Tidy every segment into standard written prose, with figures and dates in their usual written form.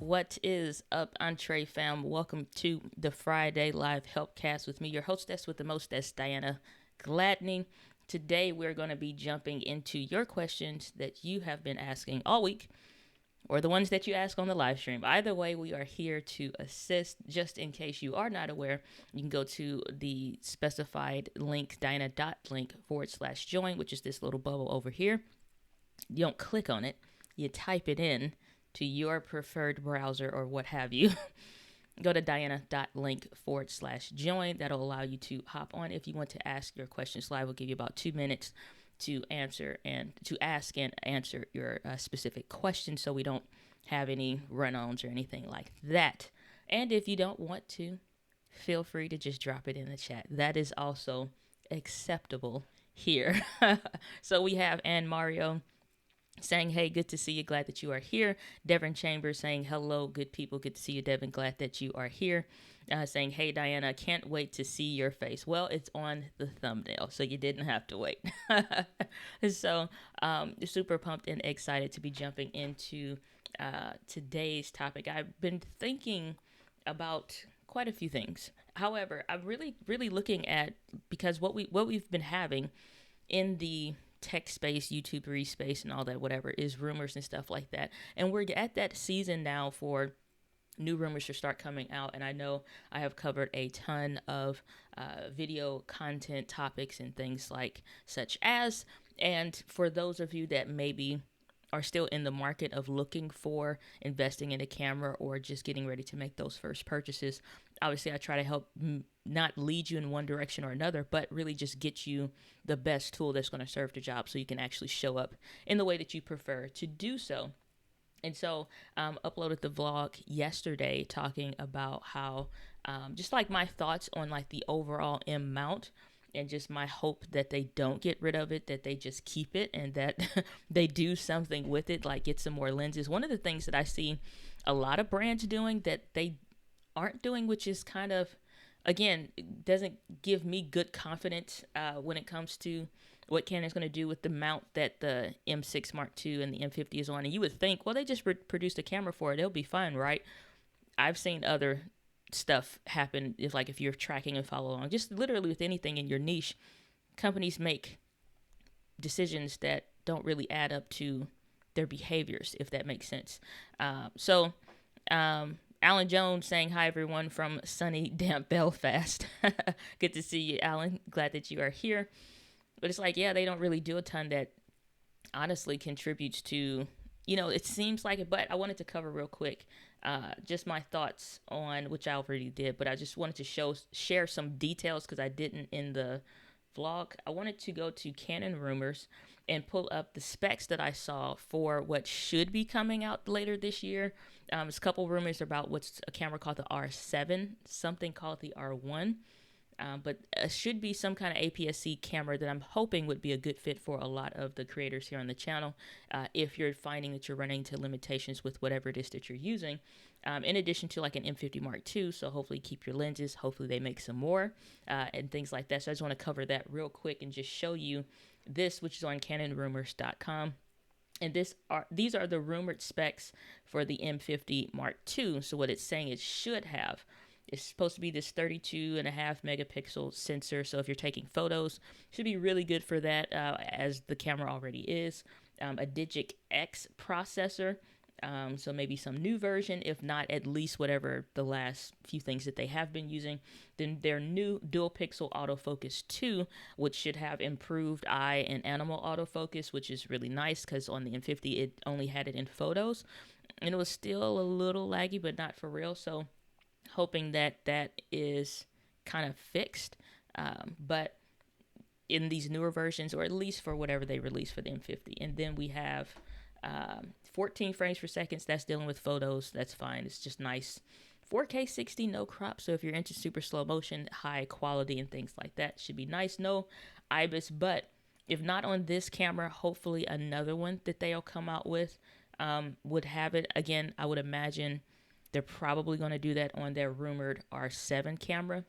What is up, Entree fam? Welcome to the Friday Live Helpcast with me, your hostess with the mostess, Diana Gladney. Today, we're going to be jumping into your questions that you have been asking all week, or the ones that you ask on the live stream. Either way, we are here to assist. Just in case you are not aware, you can go to the specified link, diana.link/join, which is this little bubble over here. You don't click on it, you type it in to your preferred browser or what have you. Go to diana.link/join. That'll allow you to hop on if you want to ask your questions live. We'll give you about 2 minutes to answer and to ask and answer your specific questions, so we don't have any run-ons or anything like that. And if you don't want to, feel free to just drop it in the chat. That is also acceptable here. So we have Ann Mario saying, hey, good to see you, glad that you are here. Devin Chambers saying, hello, good people, good to see you, Devin, glad that you are here. Saying, hey, Diana, can't wait to see your face. Well, it's on the thumbnail, so you didn't have to wait. So super pumped and excited to be jumping into today's topic. I've been thinking about quite a few things. However, I'm really looking at, because what we've been having in the tech space, YouTube space, and all that, whatever, is rumors and stuff like that. And we're at that season now for new rumors to start coming out. And I know I have covered a ton of video content topics and things like such as. And for those of you that maybe are still in the market of looking for investing in a camera or just getting ready to make those first purchases, obviously I try to help not lead you in one direction or another, but really just get you the best tool that's going to serve the job so you can actually show up in the way that you prefer to do so. And so uploaded the vlog yesterday talking about how just like my thoughts on like the overall M mount, and just my hope that they don't get rid of it, that they just keep it, and that they do something with it, like get some more lenses. One of the things that I see a lot of brands doing that they aren't doing, which is kind of, again, doesn't give me good confidence when it comes to what Canon's going to do with the mount that the M6 Mark II and the M50 is on. And you would think, well, they just produced a camera for it, they'll be fine, right? I've seen other stuff happen, if you're tracking and follow along, just literally with anything in your niche, companies make decisions that don't really add up to their behaviors, if that makes sense. So Alan Jones saying, hi everyone from sunny, damp Belfast. Good to see you, Alan. Glad that you are here. But it's like, yeah, they don't really do a ton that honestly contributes to, it seems like it. But I wanted to cover real quick just my thoughts on, which I already did, but I just wanted to share some details because I didn't in the vlog. I wanted to go to Canon rumors and pull up the specs that I saw for what should be coming out later this year. There's a couple rumors about what's a camera called the R7, something called the R1. But it should be some kind of APS-C camera that I'm hoping would be a good fit for a lot of the creators here on the channel if you're finding that you're running into limitations with whatever it is that you're using, in addition to like an M50 Mark II. So hopefully keep your lenses. Hopefully they make some more and things like that. So I just want to cover that real quick and just show you this, which is on canonrumors.com. And these are the rumored specs for the M50 Mark II. So what it's saying it should have, it's supposed to be this 32.5 megapixel sensor. So if you're taking photos, it should be really good for that, as the camera already is. A Digic X processor. So maybe some new version, if not at least whatever the last few things that they have been using. Then their new dual pixel autofocus 2, which should have improved eye and animal autofocus, which is really nice because on the M50 it only had it in photos and it was still a little laggy, but not for real. So hoping that is kind of fixed, but in these newer versions, or at least for whatever they release for the M50. And then we have 14 frames per second. That's dealing with photos. That's fine. It's just nice. 4K 60, no crop. So if you're into super slow motion, high quality and things like that, should be nice. No IBIS, but if not on this camera, hopefully another one that they'll come out with would have it. Again, I would imagine they're probably going to do that on their rumored R7 camera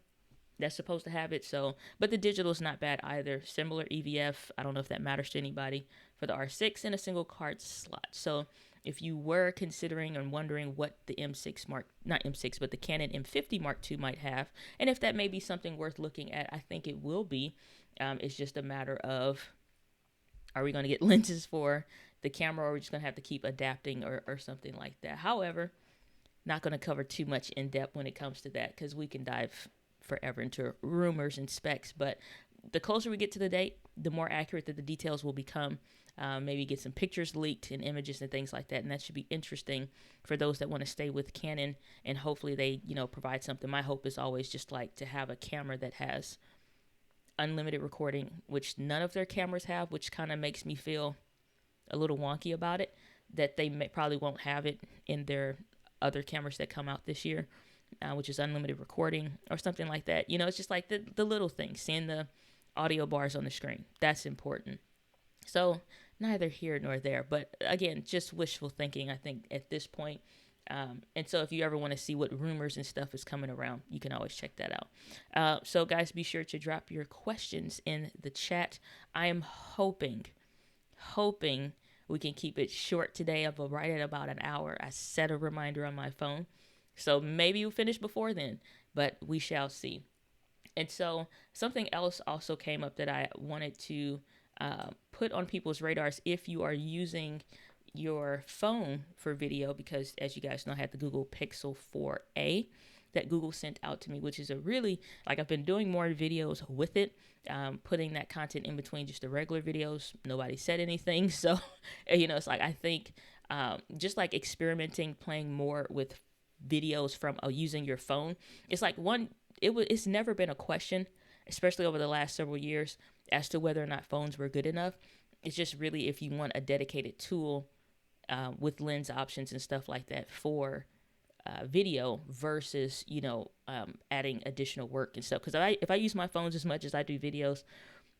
that's supposed to have it. So, but the digital is not bad either. Similar EVF. I don't know if that matters to anybody for the R6 in a single card slot. So if you were considering and wondering what the M6 not M6, but the Canon M50 Mark II might have, and if that may be something worth looking at, I think it will be. It's just a matter of, are we going to get lenses for the camera, or are we just going to have to keep adapting or something like that? However, not going to cover too much in depth when it comes to that, because we can dive forever into rumors and specs. But the closer we get to the date, the more accurate that the details will become. Maybe get some pictures leaked and images and things like that, and that should be interesting for those that want to stay with Canon, and hopefully they, provide something. My hope is always just like to have a camera that has unlimited recording, which none of their cameras have, which kind of makes me feel a little wonky about it, that they probably won't have it in their other cameras that come out this year, which is unlimited recording or something like that. It's just like the little things, seeing the audio bars on the screen. That's important. So neither here nor there, but again, just wishful thinking, I think, at this point. And so if you ever want to see what rumors and stuff is coming around, you can always check that out. So guys, be sure to drop your questions in the chat. I am hoping we can keep it short today. I'll go right at about an hour. I set a reminder on my phone, so maybe we'll finish before then, but we shall see. And so something else also came up that I wanted to put on people's radars if you are using your phone for video, because as you guys know, I had the Google Pixel 4a that Google sent out to me, which is a really, like, I've been doing more videos with it, putting that content in between just the regular videos. Nobody said anything. So, it's like, I think just like experimenting, playing more with videos from using your phone. It's like it's never been a question, especially over the last several years, as to whether or not phones were good enough. It's just really if you want a dedicated tool with lens options and stuff like that for video versus, adding additional work and stuff. Because if I use my phones as much as I do videos,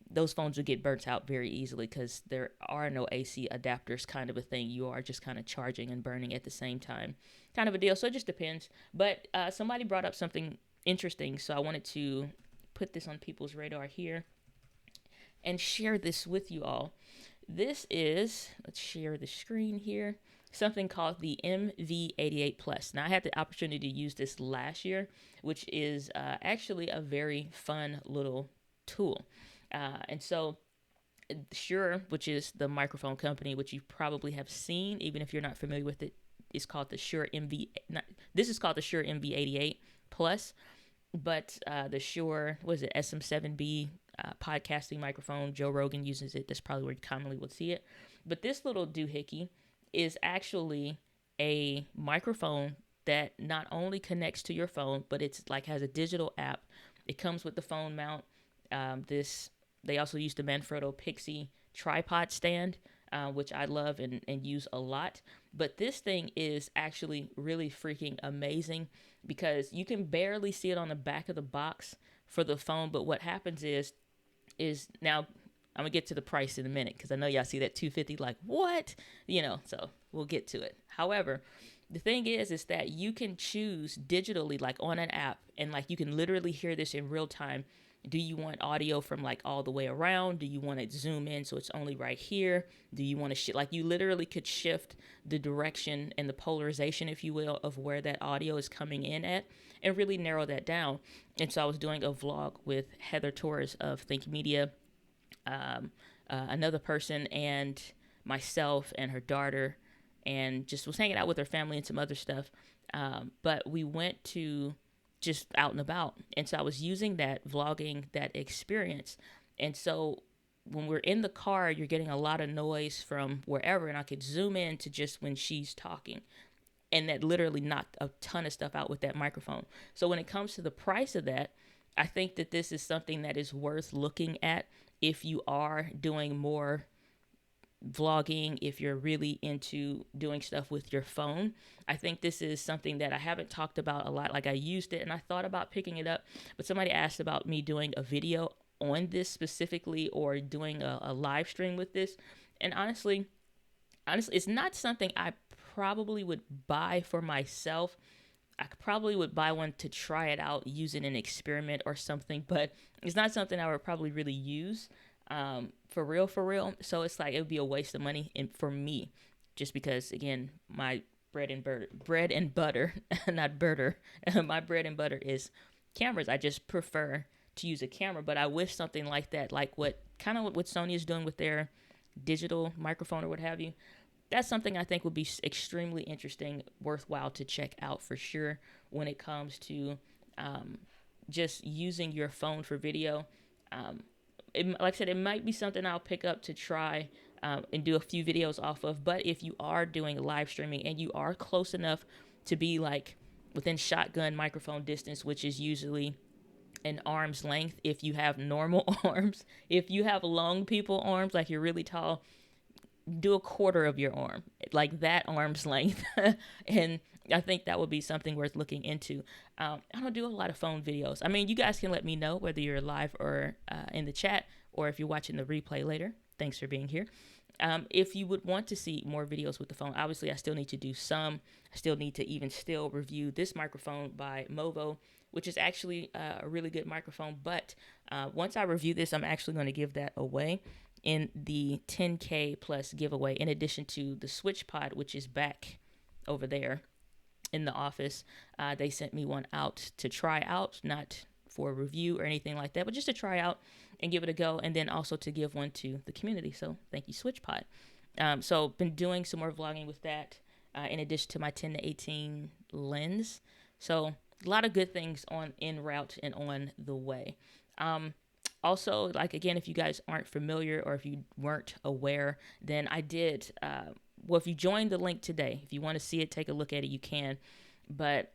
those phones would get burnt out very easily because there are no AC adapters, kind of a thing. You are just kind of charging and burning at the same time, kind of a deal. So it just depends. But somebody brought up something interesting, so I wanted to put this on people's radar here and share this with you all. This is, let's share the screen here, something called the MV88 Plus. Now, I had the opportunity to use this last year, which is actually a very fun little tool. And so Shure, which is the microphone company, which you probably have seen, even if you're not familiar with it, is called the Shure this is called the Shure MV88 Plus, but the Shure, what is it, SM7B podcasting microphone, Joe Rogan uses it. That's probably where you commonly would see it. But this little doohickey is actually a microphone that not only connects to your phone, but it's like has a digital app. It comes with the phone mount. They also use the Manfrotto Pixie tripod stand, which I love and use a lot. But this thing is actually really freaking amazing because you can barely see it on the back of the box for the phone. But what happens is now I'm gonna get to the price in a minute because I know y'all see that $250 like what, so we'll get to it. However, the thing is that you can choose digitally, like on an app, and like you can literally hear this in real time. Do you want audio from like all the way around? Do you want to zoom in so it's only right here? Do you want to like you literally could shift the direction and the polarization, if you will, of where that audio is coming in at, and really narrow that down. And so I was doing a vlog with Heather Torres of Think Media, another person, and myself and her daughter, and just was hanging out with her family and some other stuff. But we went to just out and about. And so I was using that, vlogging that experience. And so when we're in the car, you're getting a lot of noise from wherever, and I could zoom in to just when she's talking. And that literally knocked a ton of stuff out with that microphone. So when it comes to the price of that, I think that this is something that is worth looking at if you are doing more vlogging, if you're really into doing stuff with your phone. I think this is something that I haven't talked about a lot. Like I used it and I thought about picking it up, but somebody asked about me doing a video on this specifically or doing a live stream with this. And honestly, it's not something I probably would buy for myself. I probably would buy one to try it out, use it in an experiment or something, but it's not something I would probably really use for real. So it's like, it would be a waste of money for me. just because, again, my bread and butter, not butter, my bread and butter is cameras. I just prefer to use a camera, but I wish something like that, like what Sony is doing with their digital microphone or what have you. That's something I think would be extremely interesting, worthwhile to check out for sure when it comes to just using your phone for video. Like I said, it might be something I'll pick up to try and do a few videos off of. But if you are doing live streaming and you are close enough to be like within shotgun microphone distance, which is usually an arm's length if you have normal arms. If you have long people arms, like you're really tall, do a quarter of your arm, like that arm's length. And I think that would be something worth looking into. I don't do a lot of phone videos. I mean, you guys can let me know whether you're live or in the chat, or if you're watching the replay later. Thanks for being here. If you would want to see more videos with the phone, obviously I still need to do some. I still need to even still review this microphone by Movo, which is actually a really good microphone. But once I review this, I'm actually going to give that away in the 10K plus giveaway, in addition to the Switch Pod, which is back over there in the office. They sent me one out to try out, not for a review or anything like that, but just to try out and give it a go, and then also to give one to the community. So thank you, Switch Pod. So been doing some more vlogging with that, in addition to my 10 to 18 lens. So a lot of good things en route and on the way. Also, like, again, if you guys aren't familiar or if you weren't aware, then I did, well, if you joined the link today, if you want to see it, take a look at it, you can. But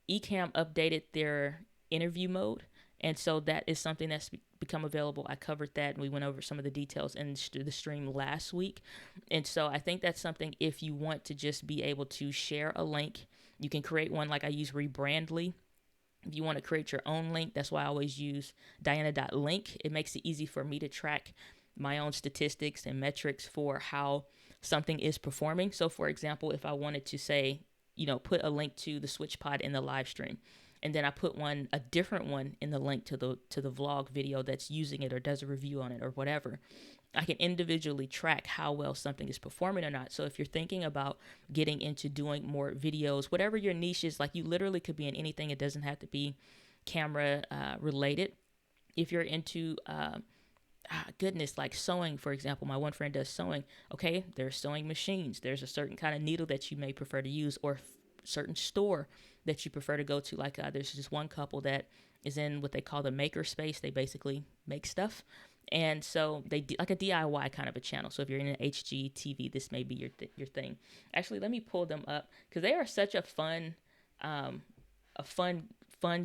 Ecamm updated their interview mode. And so that is something that's become available. I covered that, and we went over some of the details in the stream last week. And so I think that's something, if you want to just be able to share a link, you can create one like I use Rebrandly. If you want to create your own link, that's why I always use Diana.link. It makes it easy for me to track my own statistics and metrics for how something is performing. So, for example, if I wanted to say, put a link to the Switch Pod in the live stream, and then I put a different one in the link to the vlog video that's using it or does a review on it or whatever, I can individually track how well something is performing or not. So if you're thinking about getting into doing more videos, whatever your niche is, like, you literally could be in anything. It doesn't have to be camera related. If you're into like sewing, for example, my one friend does sewing. Okay, there's sewing machines. There's a certain kind of needle that you may prefer to use, or certain store that you prefer to go to. Like there's just one couple that is in what they call the maker space. They basically make stuff. And so they do like a DIY kind of a channel. So if you're in an HGTV, this may be your thing. Actually, let me pull them up, because they are such a fun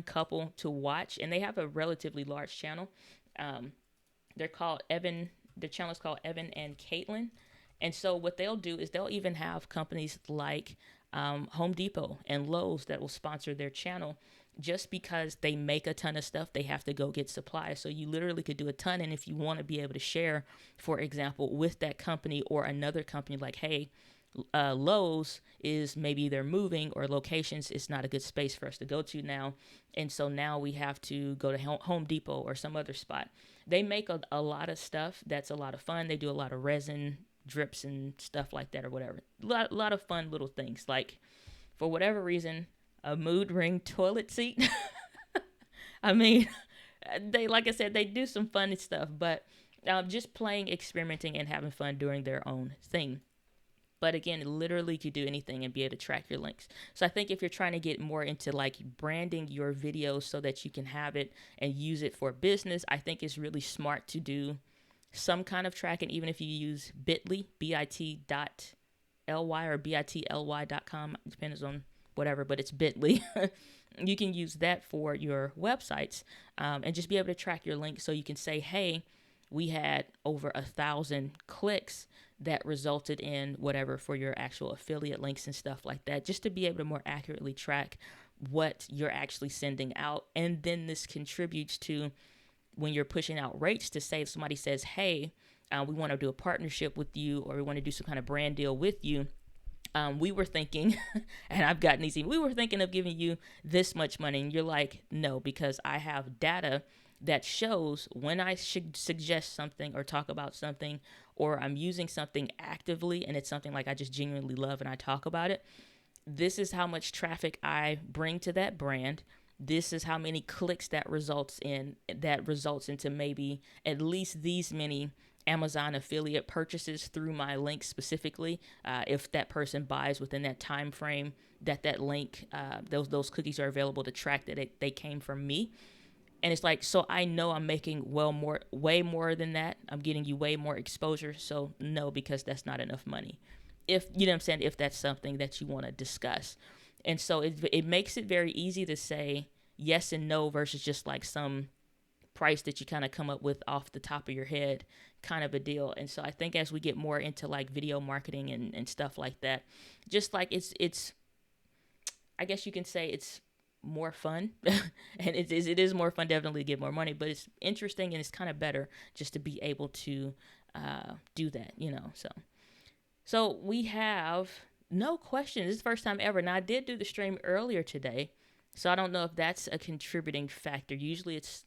couple to watch, and they have a relatively large channel. They're called Evan. Their channel is called Evan and Caitlin. And so what they'll do is they'll even have companies like Home Depot and Lowe's that will sponsor their channel. Just because they make a ton of stuff, they have to go get supplies. So you literally could do a ton. And if you want to be able to share, for example, with that company or another company, like, hey, Lowe's is maybe they're moving, or locations, it's not a good space for us to go to now. And so now we have to go to Home Depot or some other spot. They make a lot of stuff that's a lot of fun. They do a lot of resin drips and stuff like that or whatever. A lot of fun little things. Like, for whatever reason, a mood ring toilet seat. I mean, like I said, they do some fun stuff, but just playing, experimenting, and having fun doing their own thing. But again, literally could do anything and be able to track your links. So I think if you're trying to get more into like branding your videos so that you can have it and use it for business, I think it's really smart to do some kind of tracking, even if you use Bitly, bit.ly or bitly.com, depends on whatever, but it's Bitly. You can use that for your websites, and just be able to track your links, so you can say, hey, we had over 1,000 clicks that resulted in whatever for your actual affiliate links and stuff like that, just to be able to more accurately track what you're actually sending out. And then this contributes to, when you're pushing out rates, to say if somebody says, hey, we want to do a partnership with you, or we want to do some kind of brand deal with you. We were thinking, and I've gotten these, we were thinking of giving you this much money. And you're like, no, because I have data that shows when I should suggest something or talk about something, or I'm using something actively and it's something like I just genuinely love and I talk about it. This is how much traffic I bring to that brand. This is how many clicks that results into maybe at least these many Amazon affiliate purchases through my link specifically. If that person buys within that time frame that link, those cookies are available to track that they came from me. And it's like, so I know I'm making way more than that. I'm getting you way more exposure. So no, because that's not enough money. If you know what I'm saying, if that's something that you want to discuss. And so it makes it very easy to say yes and no versus just like some price that you kind of come up with off the top of your head kind of a deal. And so I think as we get more into like video marketing and stuff like that, just like it's I guess you can say it's more fun and it is more fun definitely to get more money, but it's interesting and it's kind of better just to be able to do that, so we have no questions. This is the first time ever. Now I did do the stream earlier today, so I don't know if that's a contributing factor. Usually it's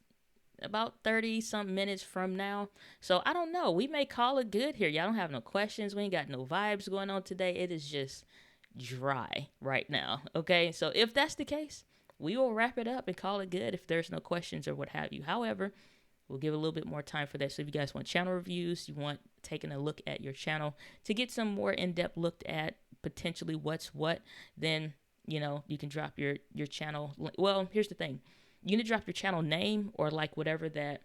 about 30 some minutes from now, so I don't know. We may call it good here. Y'all don't have no questions. We ain't got no vibes going on today. It is just dry right now. Okay, so if that's the case, we will wrap it up and call it good if there's no questions or what have you. However, we'll give a little bit more time for that. So if you guys want channel reviews, you want taking a look at your channel to get some more in-depth look at potentially what's what, then you can drop your channel. Well, here's the thing. You can drop your channel name or like whatever that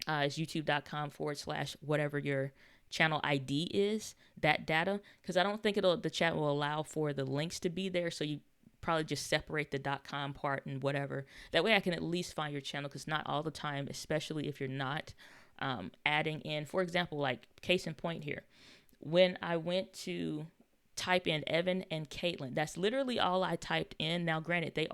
is youtube.com/whatever your channel ID is, that data, because I don't think the chat will allow for the links to be there. So you probably just separate the .com part and whatever. That way I can at least find your channel, because not all the time, especially if you're not adding in, for example, like case in point here, when I went to type in Evan and Caitlin, that's literally all I typed in. Now granted, they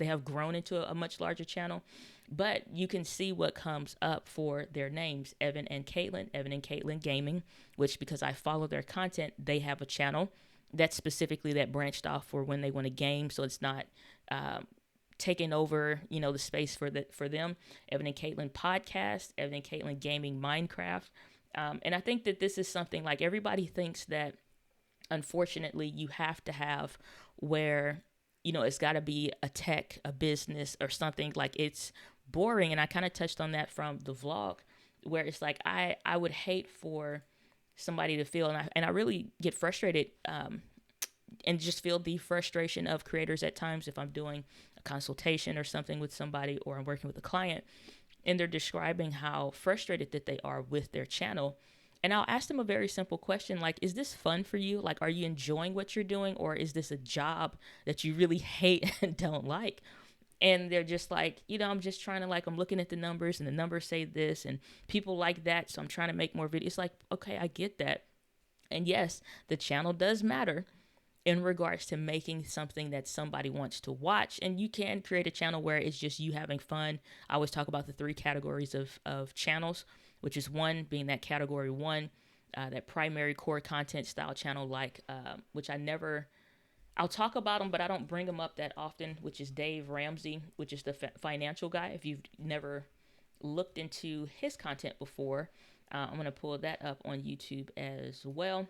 have grown into a much larger channel, but you can see what comes up for their names: Evan and Caitlin Gaming, which, because I follow their content, they have a channel that's specifically that branched off for when they want to game, so it's not taking over the space for them. Evan and Caitlin podcast, Evan and Caitlin Gaming Minecraft, and I think that this is something like everybody thinks that unfortunately you have to have where it's got to be a tech, a business, or something. Like, it's boring. And I kind of touched on that from the vlog, where it's like I would hate for somebody to feel, and I really get frustrated and just feel the frustration of creators at times if I'm doing a consultation or something with somebody, or I'm working with a client and they're describing how frustrated that they are with their channel. And I'll ask them a very simple question, like, is this fun for you? Like, are you enjoying what you're doing? Or is this a job that you really hate and don't like? And they're just like, I'm just trying to, like, I'm looking at the numbers and the numbers say this and people like that, so I'm trying to make more videos. It's like, okay, I get that. And yes, the channel does matter in regards to making something that somebody wants to watch. And you can create a channel where it's just you having fun. I always talk about the 3 categories of channels, which is one being that category 1, that primary core content style channel, like which I'll talk about them, but I don't bring them up that often, which is Dave Ramsey, which is the financial guy. If you've never looked into his content before, I'm going to pull that up on YouTube as well.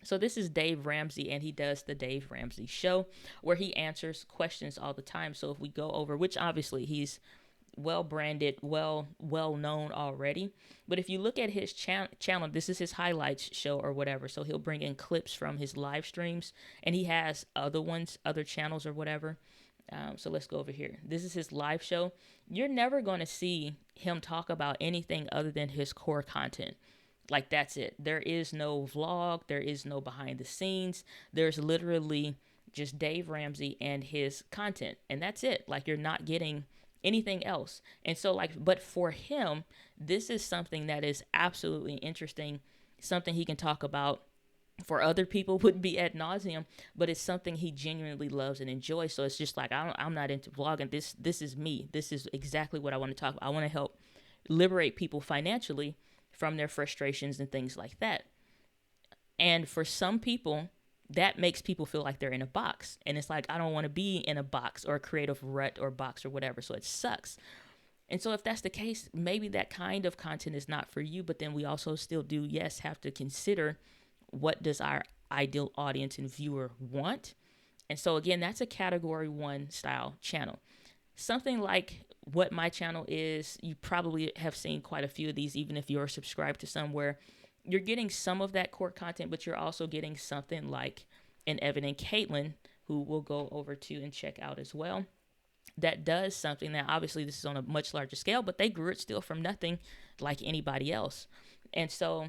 So this is Dave Ramsey, and he does the Dave Ramsey Show, where he answers questions all the time. So if we go over, which obviously he's well branded, well known already, but if you look at his channel, this is his highlights show or whatever. So he'll bring in clips from his live streams, and he has other channels or whatever. So let's go over here. This is his live show. You're never going to see him talk about anything other than his core content. Like, that's it. There is no vlog. There is no behind the scenes. There's literally just Dave Ramsey and his content, and that's it. Like, you're not getting anything else. And so, like, but for him, this is something that is absolutely interesting, something he can talk about. For other people would be ad nauseum, but it's something he genuinely loves and enjoys. So it's just like, I'm not into vlogging. This is me. This is exactly what I want to talk about. I want to help liberate people financially from their frustrations and things like that. And for some people, that makes people feel like they're in a box. And it's like, I don't want to be in a box or a creative rut or box or whatever. So it sucks. And so if that's the case, maybe that kind of content is not for you, but then we also still do, yes, have to consider what does our ideal audience and viewer want. And so again, that's a category 1 style channel. Something like what my channel is, you probably have seen quite a few of these, even if you're subscribed to somewhere. You're getting some of that core content, but you're also getting something like an Evan and Caitlin, who we'll go over to and check out as well, that does something that obviously this is on a much larger scale, but they grew it still from nothing like anybody else. And so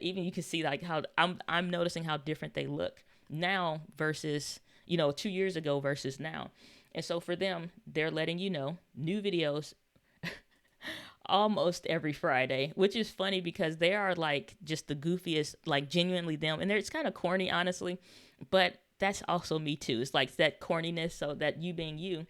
even you can see like how I'm noticing how different they look now versus 2 years ago versus now. And so for them, they're letting you know new videos almost every Friday, which is funny because they are like just the goofiest, like genuinely them. And it's kind of corny, honestly, but that's also me too. It's like that corniness, so that you being you.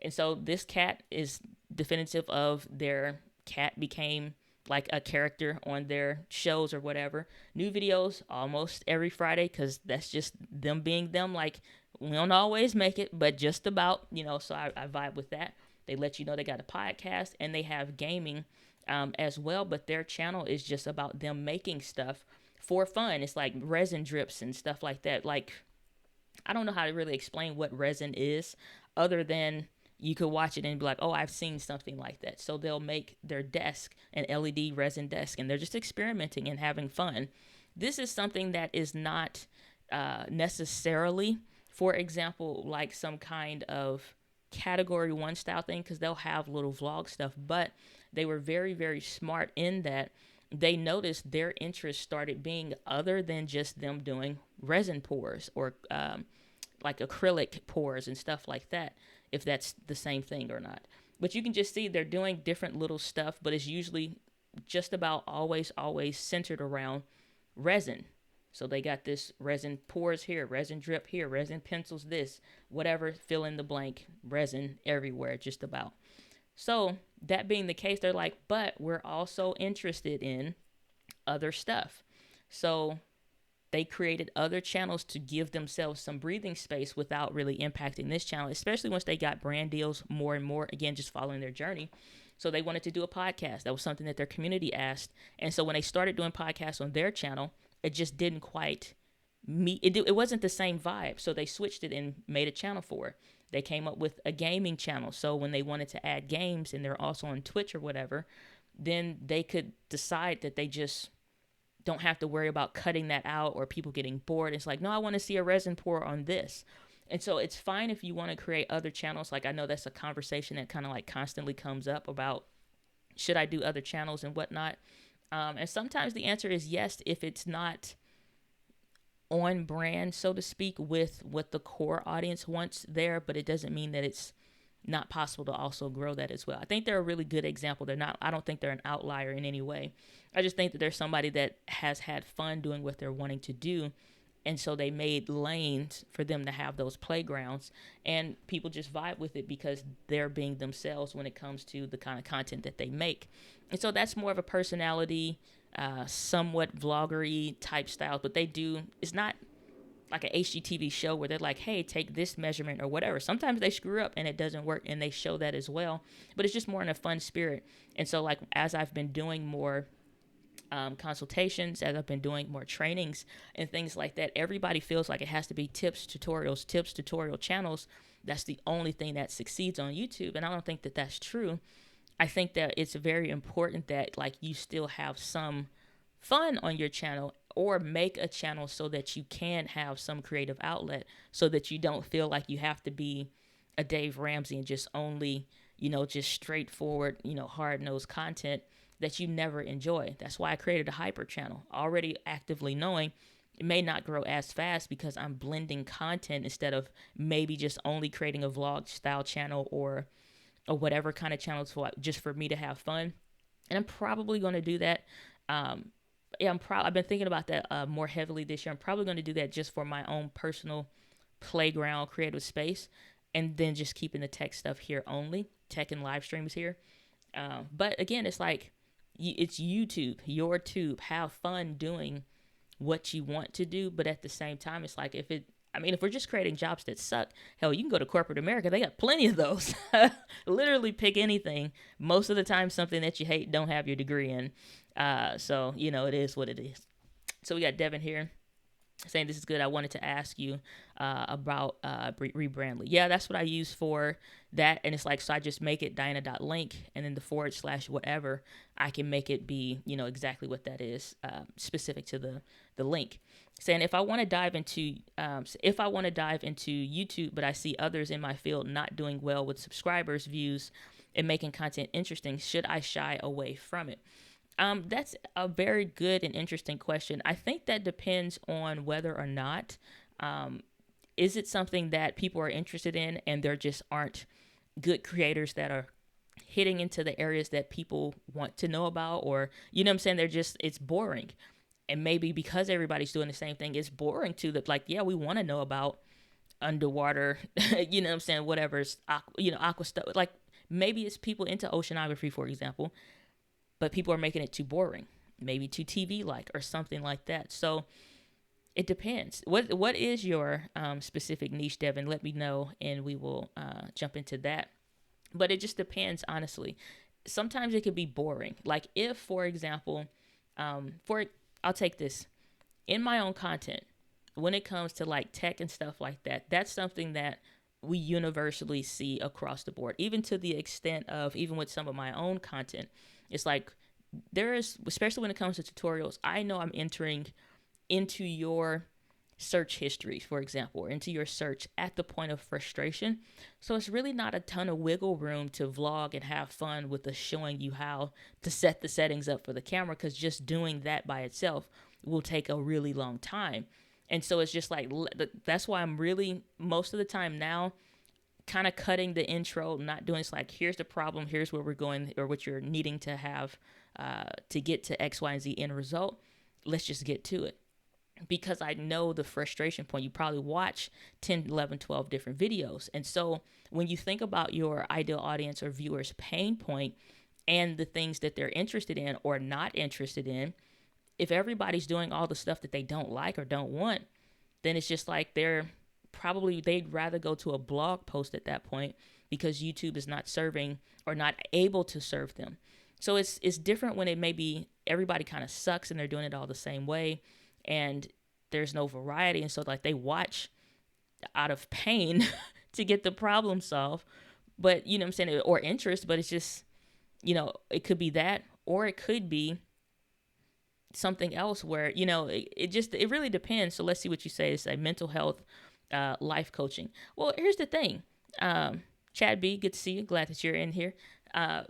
And so this cat is definitive of their cat became like a character on their shows or whatever. New videos almost every Friday because that's just them being them. Like, we don't always make it, but just about, so I vibe with that. They let you know they got a podcast and they have gaming as well, but their channel is just about them making stuff for fun. It's like resin drips and stuff like that. Like, I don't know how to really explain what resin is other than you could watch it and be like, oh, I've seen something like that. So they'll make their desk an LED resin desk and they're just experimenting and having fun. This is something that is not necessarily, for example, like some kind of category 1 style thing, because they'll have little vlog stuff, but they were very, very smart in that they noticed their interest started being other than just them doing resin pours or like acrylic pours and stuff like that, if that's the same thing or not. But you can just see they're doing different little stuff, but it's usually just about always centered around resin. So they got this resin pours here, resin drip here, resin pencils this, whatever, fill in the blank, resin everywhere, just about. So that being the case, they're like, but we're also interested in other stuff. So they created other channels to give themselves some breathing space without really impacting this channel, especially once they got brand deals more and more, again, just following their journey. So they wanted to do a podcast. That was something that their community asked. And so when they started doing podcasts on their channel, it just didn't quite meet. It wasn't the same vibe. So they switched it and made a channel for it. They came up with a gaming channel. So when they wanted to add games and they're also on Twitch or whatever, then they could decide that they just don't have to worry about cutting that out or people getting bored. It's like, no, I want to see a resin pour on this. And so it's fine if you want to create other channels. Like, I know that's a conversation that kind of like constantly comes up about, should I do other channels and whatnot? And sometimes the answer is yes, if it's not on brand, so to speak, with what the core audience wants there, but it doesn't mean that it's not possible to also grow that as well. I think they're a really good example. I don't think they're an outlier in any way. I just think that there's somebody that has had fun doing what they're wanting to do. And so they made lanes for them to have those playgrounds, and people just vibe with it because they're being themselves when it comes to the kind of content that they make. And so that's more of a personality, somewhat vloggery type style, but they do, it's not like a HGTV show where they're like, hey, take this measurement or whatever. Sometimes they screw up and it doesn't work, and they show that as well, but it's just more in a fun spirit. And so like, as I've been doing more consultations, as I've been doing more trainings and things like that, everybody feels like it has to be tips, tutorial channels. That's the only thing that succeeds on YouTube. And I don't think that that's true. I think that it's very important that like you still have some fun on your channel, or make a channel so that you can have some creative outlet, so that you don't feel like you have to be a Dave Ramsey and just only, just straightforward, hard-nosed content that you never enjoy. That's why I created a hyper channel, already actively knowing it may not grow as fast because I'm blending content instead of maybe just only creating a vlog style channel or whatever kind of channels for just for me to have fun. And I'm probably going to do that. I've been thinking about that more heavily this year. I'm probably going to do that just for my own personal playground creative space, and then just keeping the tech stuff here only, tech and live streams here. But again, it's like, it's YouTube, your tube. Have fun doing what you want to do, but at the same time, it's like, if it I mean, if we're just creating jobs that suck, hell, you can go to corporate America. They got plenty of those. Literally pick anything. Most of the time, something that you hate, don't have your degree in. So, it is what it is. So we got Devin here saying this is good. I wanted to ask you about Rebrandly. Yeah, that's what I use for that. And it's like, so I just make it Diana.link and then the / whatever. I can make it be, exactly what that is, specific to the link. Saying if I want to dive into YouTube, but I see others in my field not doing well with subscribers, views, and making content interesting, should I shy away from it? That's a very good and interesting question. I think that depends on whether or not, is it something that people are interested in and there just aren't good creators that are hitting into the areas that people want to know about, or, it's boring. And maybe because everybody's doing the same thing, it's boring to the, like, yeah, we want to know about underwater, whatever's, aqua stuff. Like, maybe it's people into oceanography, for example, but people are making it too boring, maybe too TV-like or something like that. So it depends. What is your specific niche, Devin? Let me know, and we will jump into that. But it just depends, honestly. Sometimes it could be boring. Like if, for example, I'll take this. In my own content, when it comes to like tech and stuff like that, that's something that we universally see across the board, even to the extent of, even with some of my own content, it's like there is, especially when it comes to tutorials, I know I'm entering into your search history, for example, or into your search at the point of frustration. So it's really not a ton of wiggle room to vlog and have fun with us showing you how to set the settings up for the camera, because just doing that by itself will take a really long time. And so it's just like, that's why I'm really, most of the time now, kind of cutting the intro, not doing, it's like, here's the problem, here's where we're going, or what you're needing to have to get to X, Y, and Z end result. Let's just get to it. Because I know the frustration point. You probably watch 10, 11, 12 different videos. And so when you think about your ideal audience or viewers' pain point and the things that they're interested in or not interested in, if everybody's doing all the stuff that they don't like or don't want, then it's just like they'd rather go to a blog post at that point, because YouTube is not serving or not able to serve them. So it's different when it may be everybody kind of sucks and they're doing it all the same way, and there's no variety. And so like they watch out of pain to get the problem solved, but or interest, but it's just, it could be that, or it could be something else where, it really depends. So let's see what you say. It's a mental health, life coaching. Well, here's the thing. Chad B, good to see you. Glad that you're in here.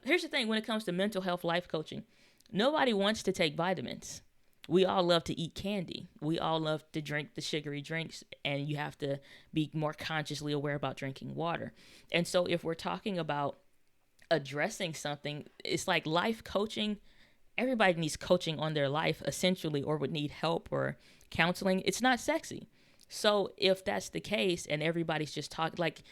Here's the thing. When it comes to mental health, life coaching, nobody wants to take vitamins. We all love to eat candy. We all love to drink the sugary drinks, and you have to be more consciously aware about drinking water. And so if we're talking about addressing something, it's like life coaching. Everybody needs coaching on their life, essentially, or would need help or counseling. It's not sexy. So if that's the case and everybody's just talking, like,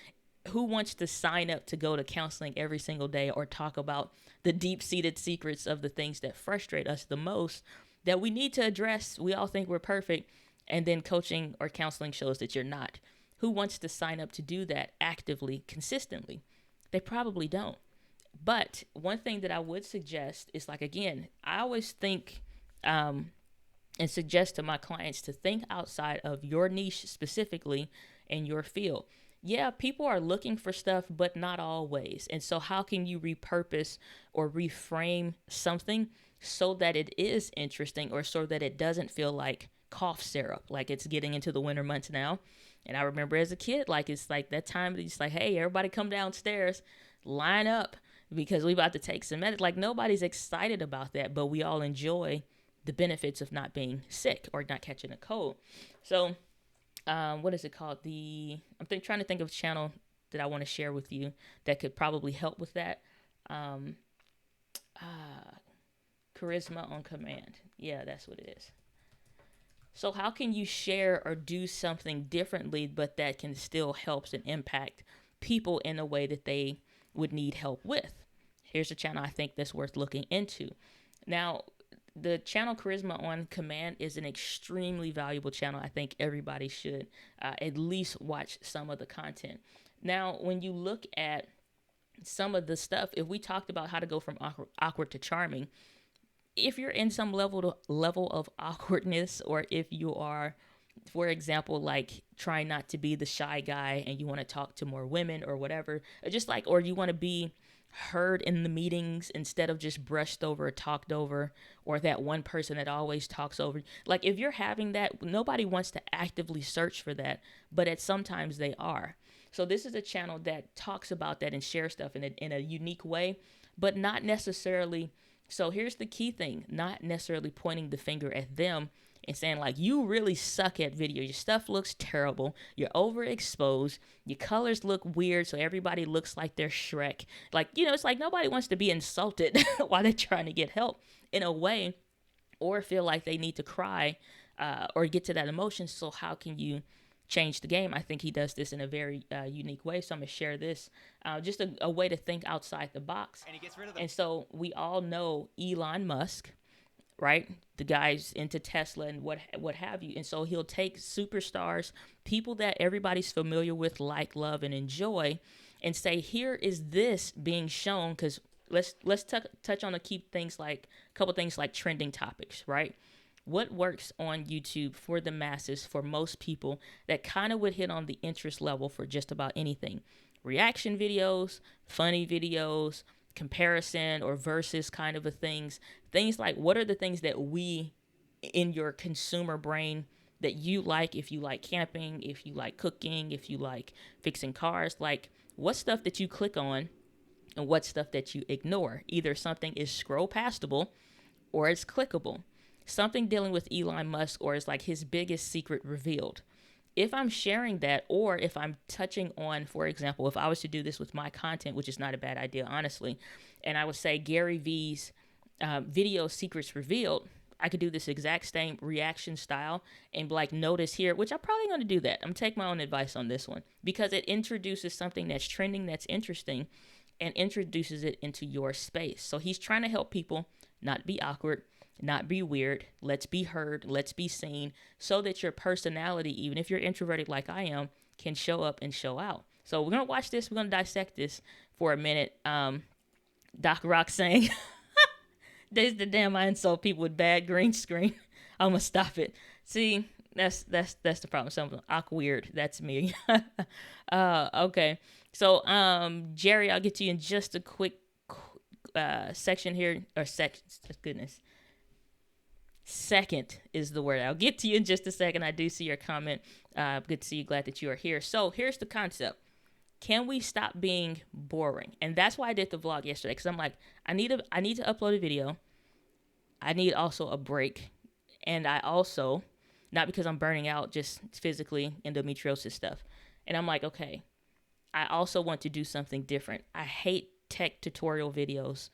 who wants to sign up to go to counseling every single day or talk about the deep-seated secrets of the things that frustrate us the most, that we need to address? We all think we're perfect, and then coaching or counseling shows that you're not. Who wants to sign up to do that actively, consistently? They probably don't. But one thing that I would suggest is, like, again, I always think and suggest to my clients to think outside of your niche specifically in your field. Yeah, people are looking for stuff, but not always. And so how can you repurpose or reframe something so that it is interesting, or so that it doesn't feel like cough syrup, like it's getting into the winter months now? And I remember as a kid, like, it's like that time that it's like, hey, everybody come downstairs, line up, because we about to take some medicine. Like, nobody's excited about that, but we all enjoy the benefits of not being sick or not catching a cold. So what is it called? I'm trying to think of a channel that I want to share with you that could probably help with that. Charisma on Command. Yeah, that's what it is. So how can you share or do something differently, but that can still helps and impact people in a way that they would need help with? Here's a channel I think that's worth looking into. Now, the channel Charisma on Command is an extremely valuable channel. I think everybody should at least watch some of the content. Now, when you look at some of the stuff, if we talked about how to go from awkward to charming, if you're in some level of awkwardness, or if you are, for example, like trying not to be the shy guy and you want to talk to more women or whatever, or you want to be heard in the meetings instead of just brushed over or talked over, or that one person that always talks over. Like, if you're having that, nobody wants to actively search for that, but sometimes they are. So this is a channel that talks about that and shares stuff in a unique way, but not necessarily. So here's the key thing, not necessarily pointing the finger at them and saying, like, you really suck at video. Your stuff looks terrible. You're overexposed. Your colors look weird, so everybody looks like they're Shrek. Like, it's like nobody wants to be insulted while they're trying to get help in a way, or feel like they need to cry or get to that emotion. So how can you change the game? I think he does this in a very unique way. So I'm going to share this, just a way to think outside the box. And he gets rid of them. And so we all know Elon Musk, right? The guy's into Tesla and what have you. And so he'll take superstars, people that everybody's familiar with, like, love, and enjoy, and say, here is this being shown. Because let's touch on a couple things like trending topics, right? What works on YouTube for the masses, for most people, that kind of would hit on the interest level for just about anything? Reaction videos, funny videos, comparison or versus kind of things like, what are the things that we, in your consumer brain, that you like? If you like camping, if you like cooking, if you like fixing cars, like, what stuff that you click on and what stuff that you ignore? Either something is scroll pastable or it's clickable. Something dealing with Elon Musk, or is like his biggest secret revealed. If I'm sharing that, or if I'm touching on, for example, if I was to do this with my content, which is not a bad idea, honestly, and I would say Gary V's video secrets revealed, I could do this exact same reaction style and be like, notice here, which I'm probably going to do that. I'm going to take my own advice on this one, because it introduces something that's trending, that's interesting, and introduces it into your space. So he's trying to help people not be awkward, not be weird. Let's be heard. Let's be seen, so that your personality, even if you're introverted like I am, can show up and show out. So we're going to watch this. We're going to dissect this for a minute. Doc Rock saying, there's the damn I insult people with bad green screen. I'm going to stop it. See, that's the problem. Something awkward. That's me. Okay. So, Jerry, I'll get to you in just a quick section here, or goodness. Second is the word. I'll get to you in just a second. I do see your comment. Good to see you. Glad that you are here. So here's the concept. Can we stop being boring? And that's why I did the vlog yesterday, because I'm like, I need to upload a video. I need also a break. And I also, not because I'm burning out, just physically, endometriosis stuff. And I'm like, okay, I also want to do something different. I hate tech tutorial videos,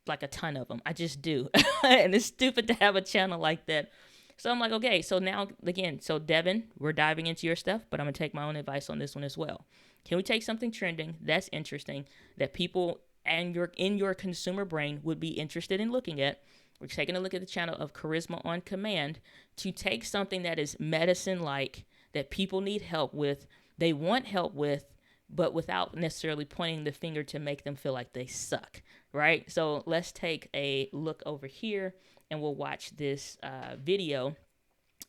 like a ton of them. I just do. And it's stupid to have a channel like that. So I'm like, okay, so now, again, so Devin, we're diving into your stuff, but I'm going to take my own advice on this one as well. Can we take something trending that's interesting, that people and in your consumer brain would be interested in looking at? We're taking a look at the channel of Charisma on Command, to take something that is medicine-like, that people need help with, they want help with, but without necessarily pointing the finger to make them feel like they suck, right? So let's take a look over here, and we'll watch this video.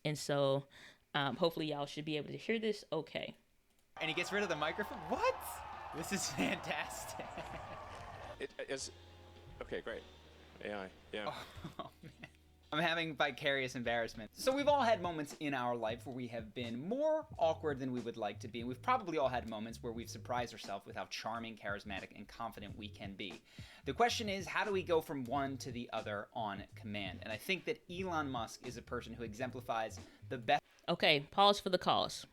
And so hopefully y'all should be able to hear this okay. And he gets rid of the microphone. What? This is fantastic. It is. Okay, great. AI, yeah. Oh, man. I'm having vicarious embarrassment. So we've all had moments in our life where we have been more awkward than we would like to be. And we've probably all had moments where we've surprised ourselves with how charming, charismatic, and confident we can be. The question is, how do we go from one to the other on Command? And I think that Elon Musk is a person who exemplifies the best. Okay, pause for the cause.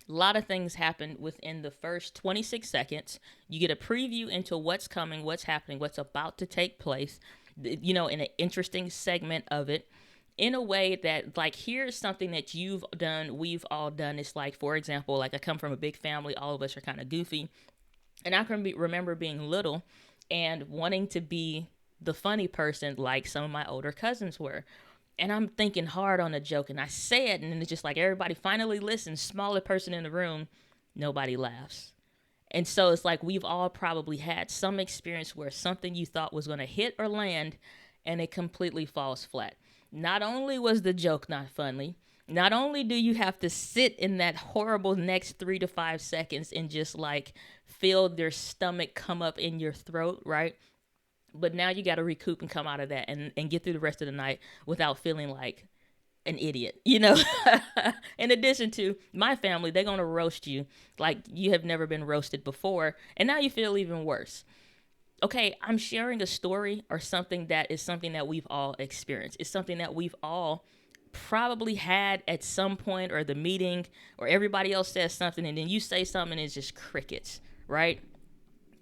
A lot of things happen within the first 26 seconds. You get a preview into what's coming, what's happening, what's about to take place, in an interesting segment of it, in a way that, like, here's something that you've done, we've all done. It's like, for example, like, I come from a big family. All of us are kind of goofy. And I can remember being little and wanting to be the funny person like some of my older cousins were. And I'm thinking hard on a joke, and I say it, and it's just like everybody finally listens. Smaller person in the room, nobody laughs. And so it's like we've all probably had some experience where something you thought was going to hit or land, and it completely falls flat. Not only was the joke not funny, not only do you have to sit in that horrible next 3 to 5 seconds and just like feel your stomach come up in your throat, right? But now you got to recoup and come out of that and get through the rest of the night without feeling like an idiot, you know? In addition to my family, they're going to roast you like you have never been roasted before. And now you feel even worse. Okay, I'm sharing a story or something that is something that we've all experienced. It's something that we've all probably had at some point, or the meeting, or everybody else says something and then you say something and it's just crickets, right?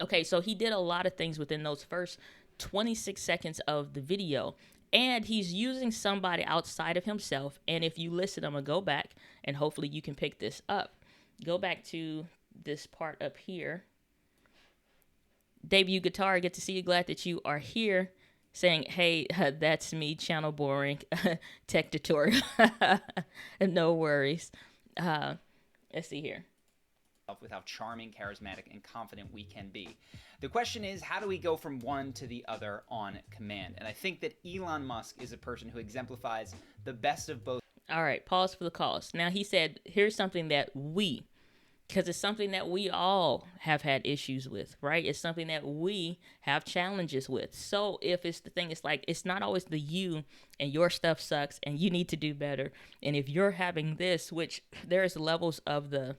Okay, so he did a lot of things within those first 26 seconds of the video, and he's using somebody outside of himself. And if you listen, I'm gonna go back and hopefully you can pick this up. Go back to this part up here. Debut Guitar, get to see you. Glad that you are here. Saying, hey, that's me, channel boring, tech tutorial. No worries. Let's see here. With how charming, charismatic, and confident we can be. The question is, how do we go from one to the other on command? And I think that Elon Musk is a person who exemplifies the best of both. All right, pause for the cause. Now, he said, here's something that because it's something that we all have had issues with, right? It's something that we have challenges with. So if it's the thing, it's like, it's not always the you and your stuff sucks and you need to do better. And if you're having this, which there's levels of the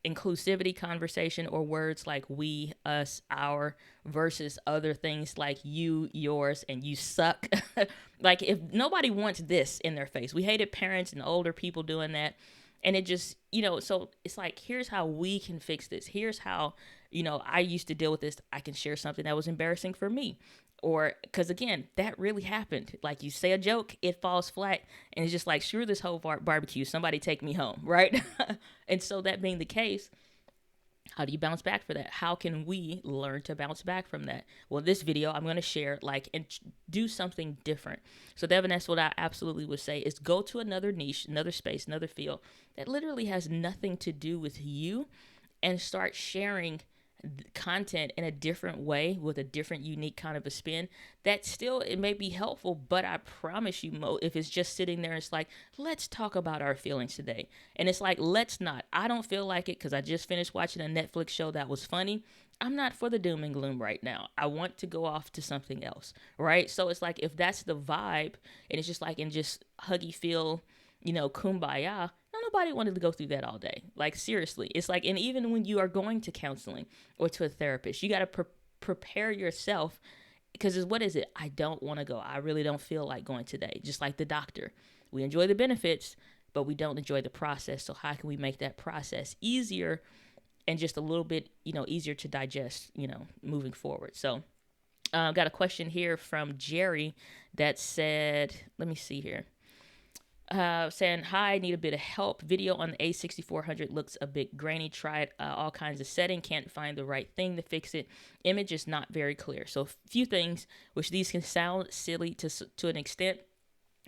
inclusivity conversation, or words like we, us, our, versus other things like you, yours, and you suck. Like, if nobody wants this in their face. We hated parents and older people doing that. And it just, so it's like, here's how we can fix this. Here's how, I used to deal with this. I can share something that was embarrassing for me. Or, because again, that really happened. Like, you say a joke, it falls flat, and it's just like, screw this whole barbecue. Somebody take me home, right? And so that being the case, how do you bounce back for that? How can we learn to bounce back from that? Well, this video, I'm going to share, and do something different. So, Devin, that's what I absolutely would say, is go to another niche, another space, another field that literally has nothing to do with you, and start sharing content in a different way with a different, unique kind of a spin that still, it may be helpful, but I promise you, if it's just sitting there, it's like, let's talk about our feelings today. And it's like, let's not. I don't feel like it because I just finished watching a Netflix show that was funny. I'm not for the doom and gloom right now. I want to go off to something else, right? So it's like, if that's the vibe, and it's just like, and just huggy feel, kumbaya, nobody wanted to go through that all day. Like, seriously. It's like, and even when you are going to counseling or to a therapist, you got to prepare yourself, because what is it? I don't want to go. I really don't feel like going today. Just like the doctor. We enjoy the benefits, but we don't enjoy the process. So how can we make that process easier and just a little bit, easier to digest, moving forward? So got a question here from Jerry that said, let me see here. Saying, hi, need a bit of help. Video on the A6400 looks a bit grainy. Tried all kinds of setting. Can't find the right thing to fix it. Image is not very clear. So a few things, which these can sound silly to an extent,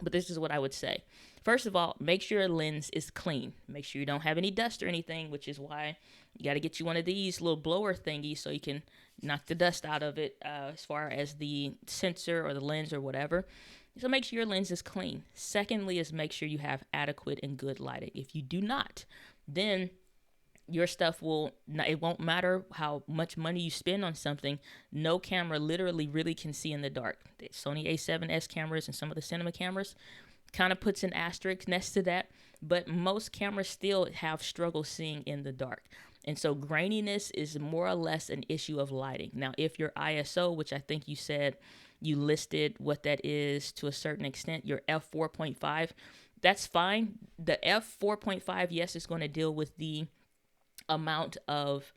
but this is what I would say. First of all, make sure your lens is clean. Make sure you don't have any dust or anything, which is why you got to get you one of these little blower thingies so you can knock the dust out of it as far as the sensor or the lens or whatever. So make sure your lens is clean. Secondly is make sure you have adequate and good lighting. If you do not, then your stuff it won't matter how much money you spend on something. No camera literally really can see in the dark. The Sony A7S cameras and some of the cinema cameras kind of puts an asterisk next to that, but most cameras still have struggle seeing in the dark. And so graininess is more or less an issue of lighting. Now, if your ISO, which I think you said you listed what that is to a certain extent, your f4.5, that's fine. The f4.5, yes, is going to deal with the amount of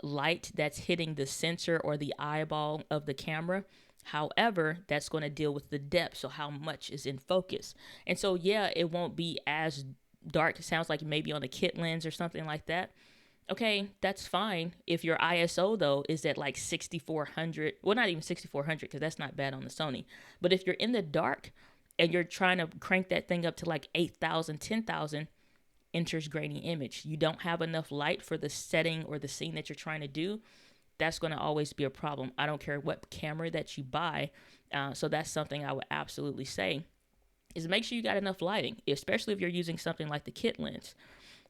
light that's hitting the sensor or the eyeball of the camera. However, that's going to deal with the depth, so how much is in focus. And so, yeah, it won't be as dark. It sounds like maybe on a kit lens or something like that. Okay, that's fine. If your ISO though is at like 6400, well, not even 6400 because that's not bad on the Sony. But if you're in the dark and you're trying to crank that thing up to like 8,000, 10,000, enters grainy image. You don't have enough light for the setting or the scene that you're trying to do. That's going to always be a problem. I don't care what camera that you buy. So that's something I would absolutely say is make sure you got enough lighting, especially if you're using something like the kit lens.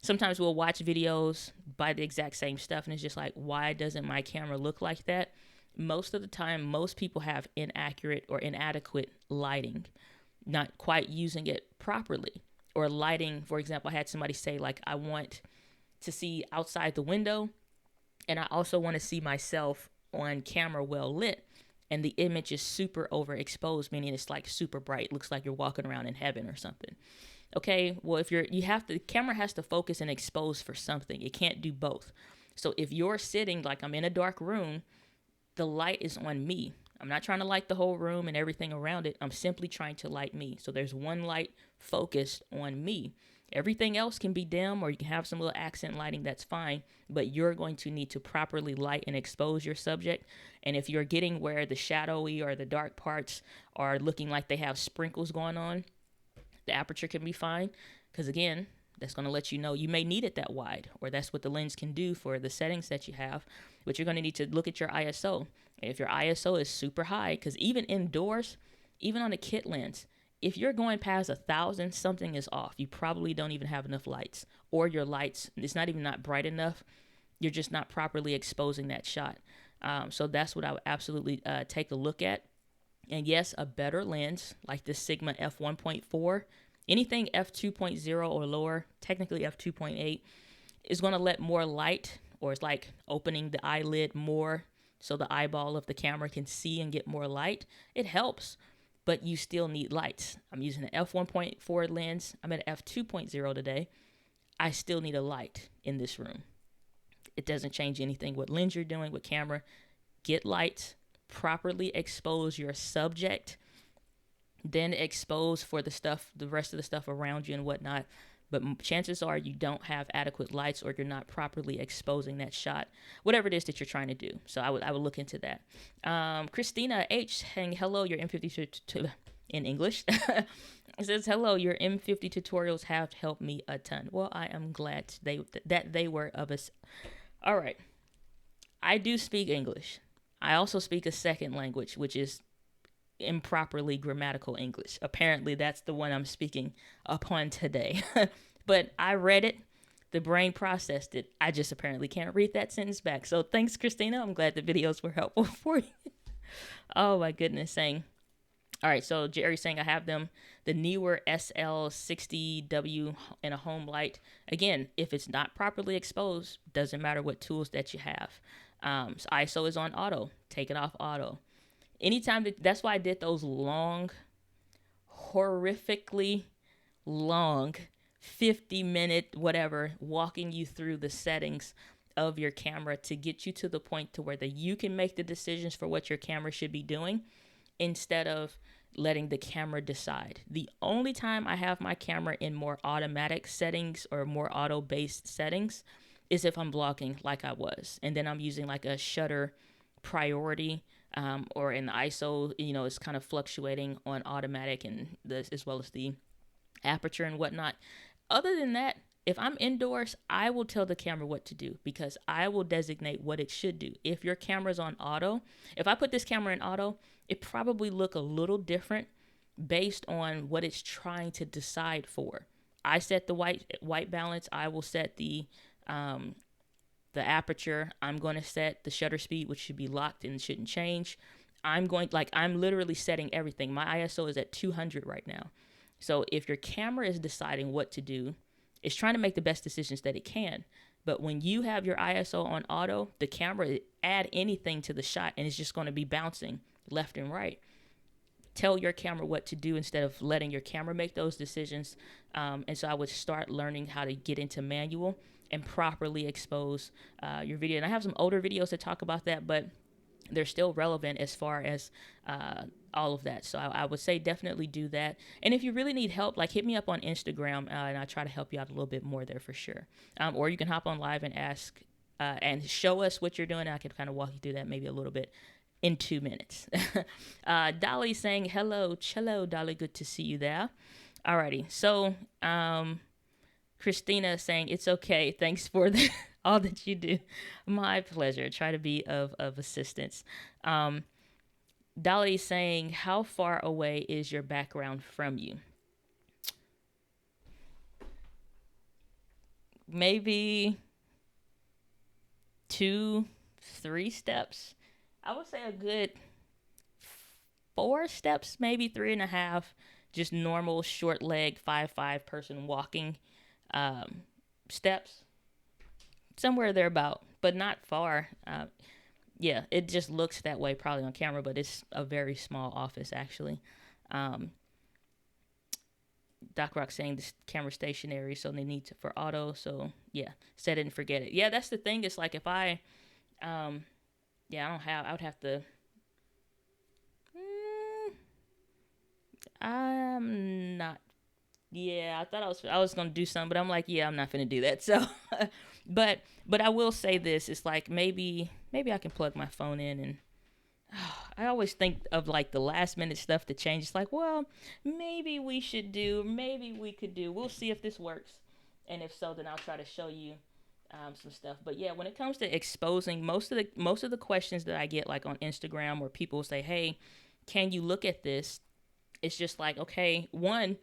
Sometimes we'll watch videos, buy the exact same stuff, and it's just like, why doesn't my camera look like that? Most of the time, most people have inaccurate or inadequate lighting, not quite using it properly. Or lighting, for example, I had somebody say, like, I want to see outside the window, and I also want to see myself on camera well lit. And the image is super overexposed, meaning it's like super bright. Looks like you're walking around in heaven or something. Okay, well, if the camera has to focus and expose for something. It can't do both. So if you're sitting, like I'm in a dark room, the light is on me. I'm not trying to light the whole room and everything around it. I'm simply trying to light me. So there's one light focused on me. Everything else can be dim or you can have some little accent lighting, that's fine. But you're going to need to properly light and expose your subject. And if you're getting where the shadowy or the dark parts are looking like they have sprinkles going on, the aperture can be fine. Because again, that's going to let you know you may need it that wide, or that's what the lens can do for the settings that you have. But you're going to need to look at your ISO. And if your ISO is super high, because even indoors, even on a kit lens, if you're going past 1,000, something is off. You probably don't even have enough lights, or your lights, it's not even not bright enough. You're just not properly exposing that shot. So that's what I would absolutely take a look at. And yes, a better lens like this Sigma f1.4, anything f2.0 or lower, technically f2.8, is going to let more light, or it's like opening the eyelid more so the eyeball of the camera can see and get more light. It helps, but you still need lights. I'm using an f1.4 lens. I'm at f2.0 today. I still need a light in this room. It doesn't change anything what lens you're doing, what camera. Get lights, properly expose your subject, then expose for the rest of the stuff around you and whatnot. But chances are you don't have adequate lights, or you're not properly exposing that shot, whatever it is that you're trying to do. So I would look into that. Christina H saying, hello, your M50 in English. It says, hello, your M50 tutorials have helped me a ton. Well, I am glad that they were of us. All right. I do speak English. I also speak a second language, which is improperly grammatical English. Apparently, that's the one I'm speaking upon today. But I read it. The brain processed it. I just apparently can't read that sentence back. So thanks, Christina. I'm glad the videos were helpful for you. Oh, my goodness. Saying, all right, so Jerry's saying I have them, the newer SL60W in a home light. Again, if it's not properly exposed, doesn't matter what tools that you have. So ISO is on auto. Take it off auto. Anytime that's why I did those long, horrifically long, 50-minute whatever, walking you through the settings of your camera to get you to the point to where you can make the decisions for what your camera should be doing, instead of letting the camera decide. The only time I have my camera in more automatic settings or more auto-based settings is if I'm vlogging like I was. And then I'm using like a shutter priority, or in the ISO, it's kind of fluctuating on automatic, and as well as the aperture and whatnot. Other than that, if I'm indoors, I will tell the camera what to do, because I will designate what it should do. If your camera's on auto, if I put this camera in auto, it probably look a little different based on what it's trying to decide for. I set the white balance. I will set the aperture. I'm going to set the shutter speed, which should be locked and shouldn't change. I'm literally setting everything. My ISO is at 200 right now. So if your camera is deciding what to do, it's trying to make the best decisions that it can. But when you have your ISO on auto, the camera add anything to the shot and it's just going to be bouncing left and right. Tell your camera what to do instead of letting your camera make those decisions. And so I would start learning how to get into manual and properly expose your video. And I have some older videos that talk about that, but they're still relevant as far as all of that. So I would say definitely do that. And if you really need help, like hit me up on Instagram, and I try to help you out a little bit more there for sure. Or you can hop on live and ask and show us what you're doing. I can kind of walk you through that maybe a little bit in 2 minutes. Dolly saying, hello, cello, Dolly, good to see you there. Alrighty, so Christina saying, it's okay, thanks for all that you do. My pleasure, try to be of assistance. Dolly saying, how far away is your background from you? Maybe 2-3 steps. I would say a good 4 steps, maybe 3.5. Just normal short leg 5'5" person walking steps. Somewhere thereabout, but not far. Yeah, it just looks that way probably on camera, but it's a very small office actually. Doc Rock saying this camera stationary, so they need to for auto. So yeah, set it and forget it. Yeah, that's the thing. It's like if I, I would have to. I'm not. Yeah, I thought I was gonna do something, but I'm like, yeah, I'm not gonna do that. So, but I will say this: it's like maybe I can plug my phone in, and I always think of like the last minute stuff to change. It's like, well, maybe we should do, maybe we could do. We'll see if this works, and if so, then I'll try to show you some stuff. But yeah, when it comes to exposing, most of the questions that I get like on Instagram, where people say, hey, can you look at this? It's just like, okay, one,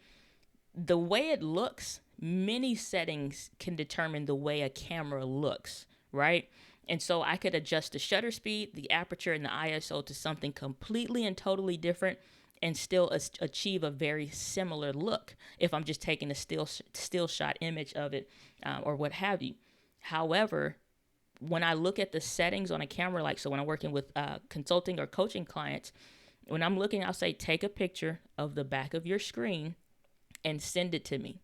the way it looks, many settings can determine the way a camera looks, right? And so I could adjust the shutter speed, the aperture, and the ISO to something completely and totally different and still achieve a very similar look if I'm just taking a still shot image of it or what have you. However, when I look at the settings on a camera, like so when I'm working with consulting or coaching clients, when I'm looking, I'll say, take a picture of the back of your screen and send it to me.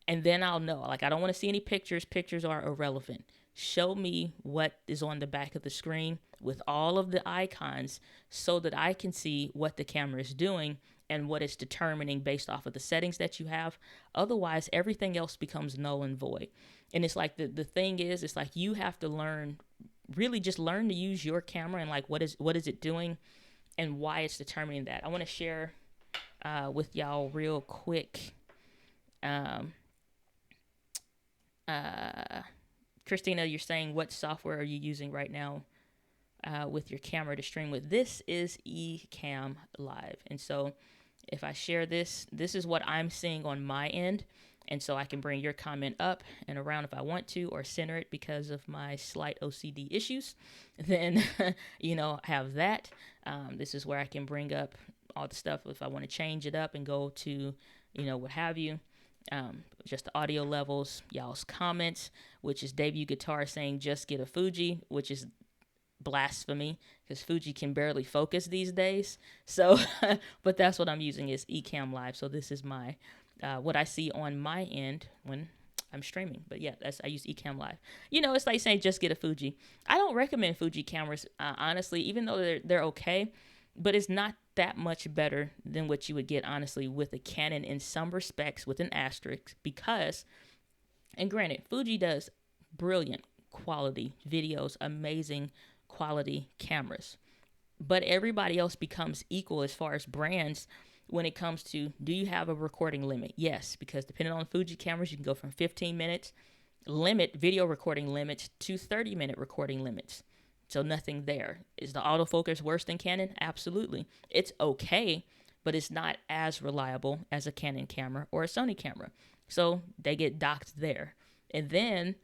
And then I'll know, like, I don't want to see any pictures. Pictures are irrelevant. Show me what is on the back of the screen with all of the icons so that I can see what the camera is doing and what it's determining based off of the settings that you have. Otherwise, everything else becomes null and void. And it's like the thing is, it's like you have to learn, really just learn to use your camera and like what is it doing and why it's determining that. I want to share with y'all real quick. Christina, you're saying, what software are you using right now with your camera to stream with? This is Ecamm Live. And so if I share this is what I'm seeing on my end. And so I can bring your comment up and around if I want to, or center it because of my slight OCD issues. Then, have that. This is where I can bring up all the stuff if I want to change it up and go to, what have you. Just the audio levels, y'all's comments, which is Debut Guitar saying just get a Fuji, which is blasphemy because Fuji can barely focus these days. So, but that's what I'm using is Ecamm Live. So this is my what I see on my end when I'm streaming. But yeah, I use Ecamm Live. It's like saying just get a Fuji. I don't recommend Fuji cameras, honestly, even though they're okay, but it's not that much better than what you would get, honestly, with a Canon in some respects with an asterisk because, and granted, Fuji does brilliant quality videos, amazing quality cameras, but everybody else becomes equal as far as brands when it comes to, do you have a recording limit? Yes, because depending on Fuji cameras, you can go from 15 minutes video recording limits to 30-minute recording limits. So nothing there. Is the autofocus worse than Canon? Absolutely. It's okay, but it's not as reliable as a Canon camera or a Sony camera. So they get docked there. And then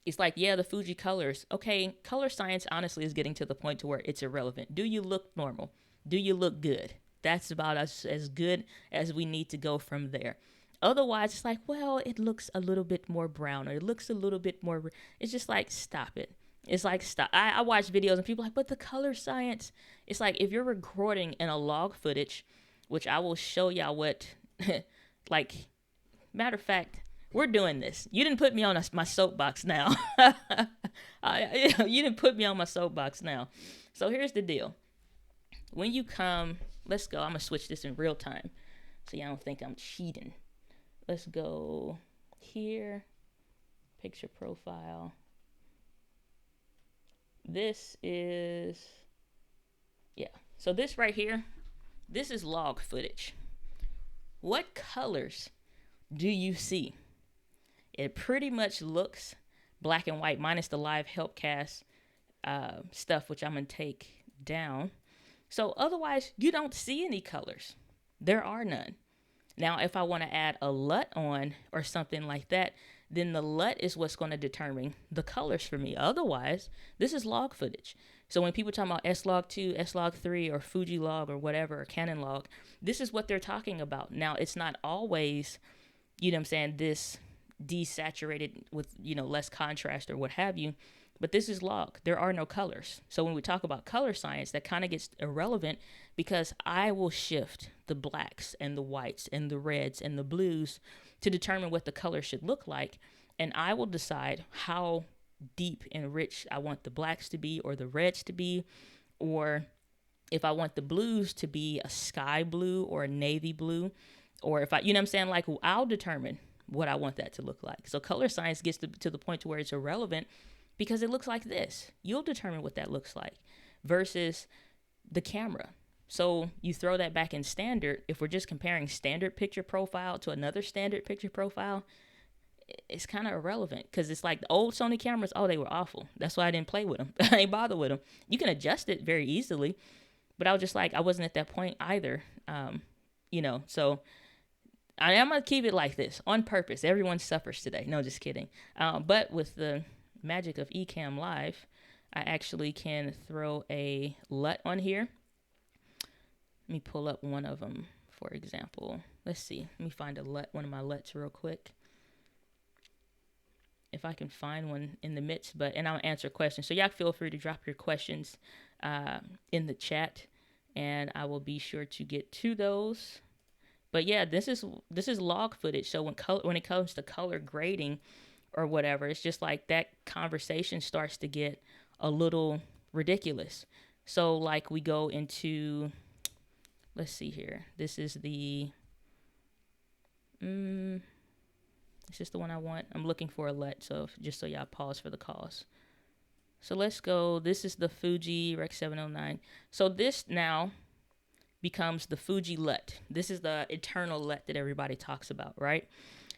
it's like, yeah, the Fuji colors. Okay, color science honestly is getting to the point to where it's irrelevant. Do you look normal? Do you look good? That's about as good as we need to go from there. Otherwise, it's like, well, it looks a little bit more brown or it looks a little bit more. It's just like, stop it. It's like, stop. I watch videos and people are like, but the color science. It's like, if you're recording in a log footage, which I will show y'all what, like, matter of fact, we're doing this. You didn't put me on my soapbox now. You didn't put me on my soapbox now. So here's the deal. when you come, let's go. I'm going to switch this in real time so y'all don't think I'm cheating. Let's go here, picture profile. This is, yeah. So this right here, this is log footage. What colors do you see? It pretty much looks black and white minus the live helpcast stuff, which I'm going to take down. So otherwise, you don't see any colors. There are none. Now, if I want to add a LUT on or something like that, then the LUT is what's going to determine the colors for me. Otherwise, this is log footage. So when people talk about S-Log2, S-Log3, or Fuji log or whatever, or Canon log, this is what they're talking about. Now, it's not always, you know what I'm saying, this desaturated with, you know, less contrast or what have you, but this is log. There are no colors. So when we talk about color science, that kind of gets irrelevant because I will shift the blacks and the whites and the reds and the blues to determine what the color should look like. And I will decide how deep and rich I want the blacks to be or the reds to be, or if I want the blues to be a sky blue or a navy blue, or if I, you know what I'm saying, like I'll determine what I want that to look like. So color science gets to the point to where it's irrelevant because it looks like this. You'll determine what that looks like versus the camera. So you throw that back in standard. If we're just comparing standard picture profile to another standard picture profile, it's kind of irrelevant because it's like the old Sony cameras, oh, they were awful. That's why I didn't play with them. I ain't bother with them. You can adjust it very easily, but I was just like, I wasn't at that point either. You know, so I'm going to keep it like this on purpose. Everyone suffers today. No, just kidding. But with the magic of Ecamm Live, I actually can throw a LUT on here. Let me pull up one of them, for example. Let's see. Let me find a LUT, one of my LUTs real quick. If I can find one in the midst, and I'll answer questions. So y'all feel free to drop your questions in the chat, and I will be sure to get to those. But yeah, this is log footage. So when it comes to color grading or whatever, it's just like that conversation starts to get a little ridiculous. So like we go into, let's see here. This is the, is this the one I want? I'm looking for a LUT, so just so y'all pause for the cause. So let's go. This is the Fuji Rec 709. So this now becomes the Fuji LUT. This is the eternal LUT that everybody talks about, right?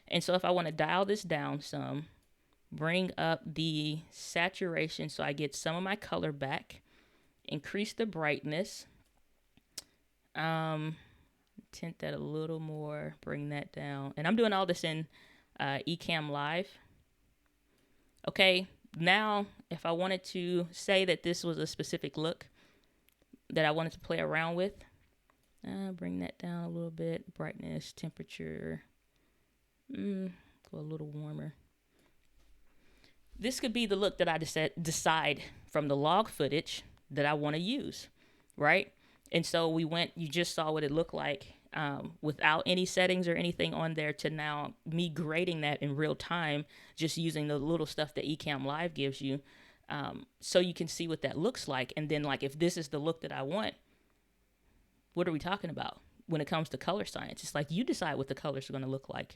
And so if I want to dial this down some, bring up the saturation so I get some of my color back, increase the brightness, tint that a little more, bring that down. And I'm doing all this in Ecamm Live. Okay, now if I wanted to say that this was a specific look that I wanted to play around with, bring that down a little bit, brightness, temperature, go a little warmer. This could be the look that I decide from the log footage that I want to use, right? And so you just saw what it looked like without any settings or anything on there to now me grading that in real time, just using the little stuff that Ecamm Live gives you. So you can see what that looks like. And then like, if this is the look that I want, what are we talking about when it comes to color science? It's like you decide what the colors are going to look like,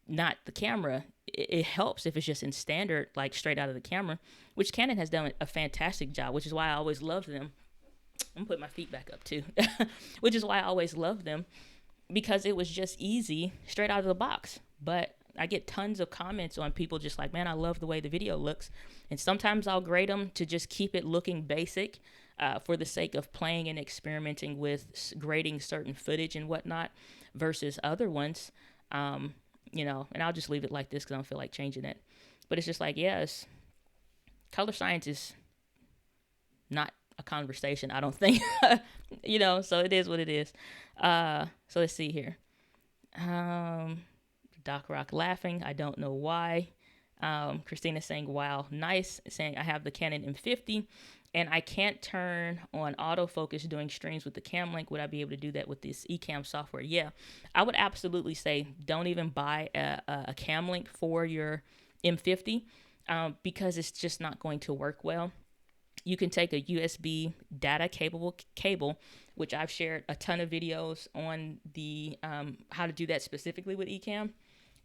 not the camera. It helps if it's just in standard, like straight out of the camera, which Canon has done a fantastic job, which is why I always loved them. I'm putting my feet back up too, which is why I always loved them, because it was just easy straight out of the box. But I get tons of comments on people just like, man, I love the way the video looks. And sometimes I'll grade them to just keep it looking basic for the sake of playing and experimenting with grading certain footage and whatnot versus other ones, you know, and I'll just leave it like this because I don't feel like changing it. But it's just like, yes, color science is not a conversation, I don't think. You know, so it is what it is. So let's see here. Doc Rock laughing, I don't know why. Christina saying, wow, nice. Saying, I have the Canon M50 and I can't turn on autofocus doing streams with the cam link. Would I be able to do that with this Ecamm software? Yeah, I would absolutely say don't even buy a cam link for your M50 because it's just not going to work well. you can take a USB data cable, which I've shared a ton of videos on the how to do that specifically with Ecamm,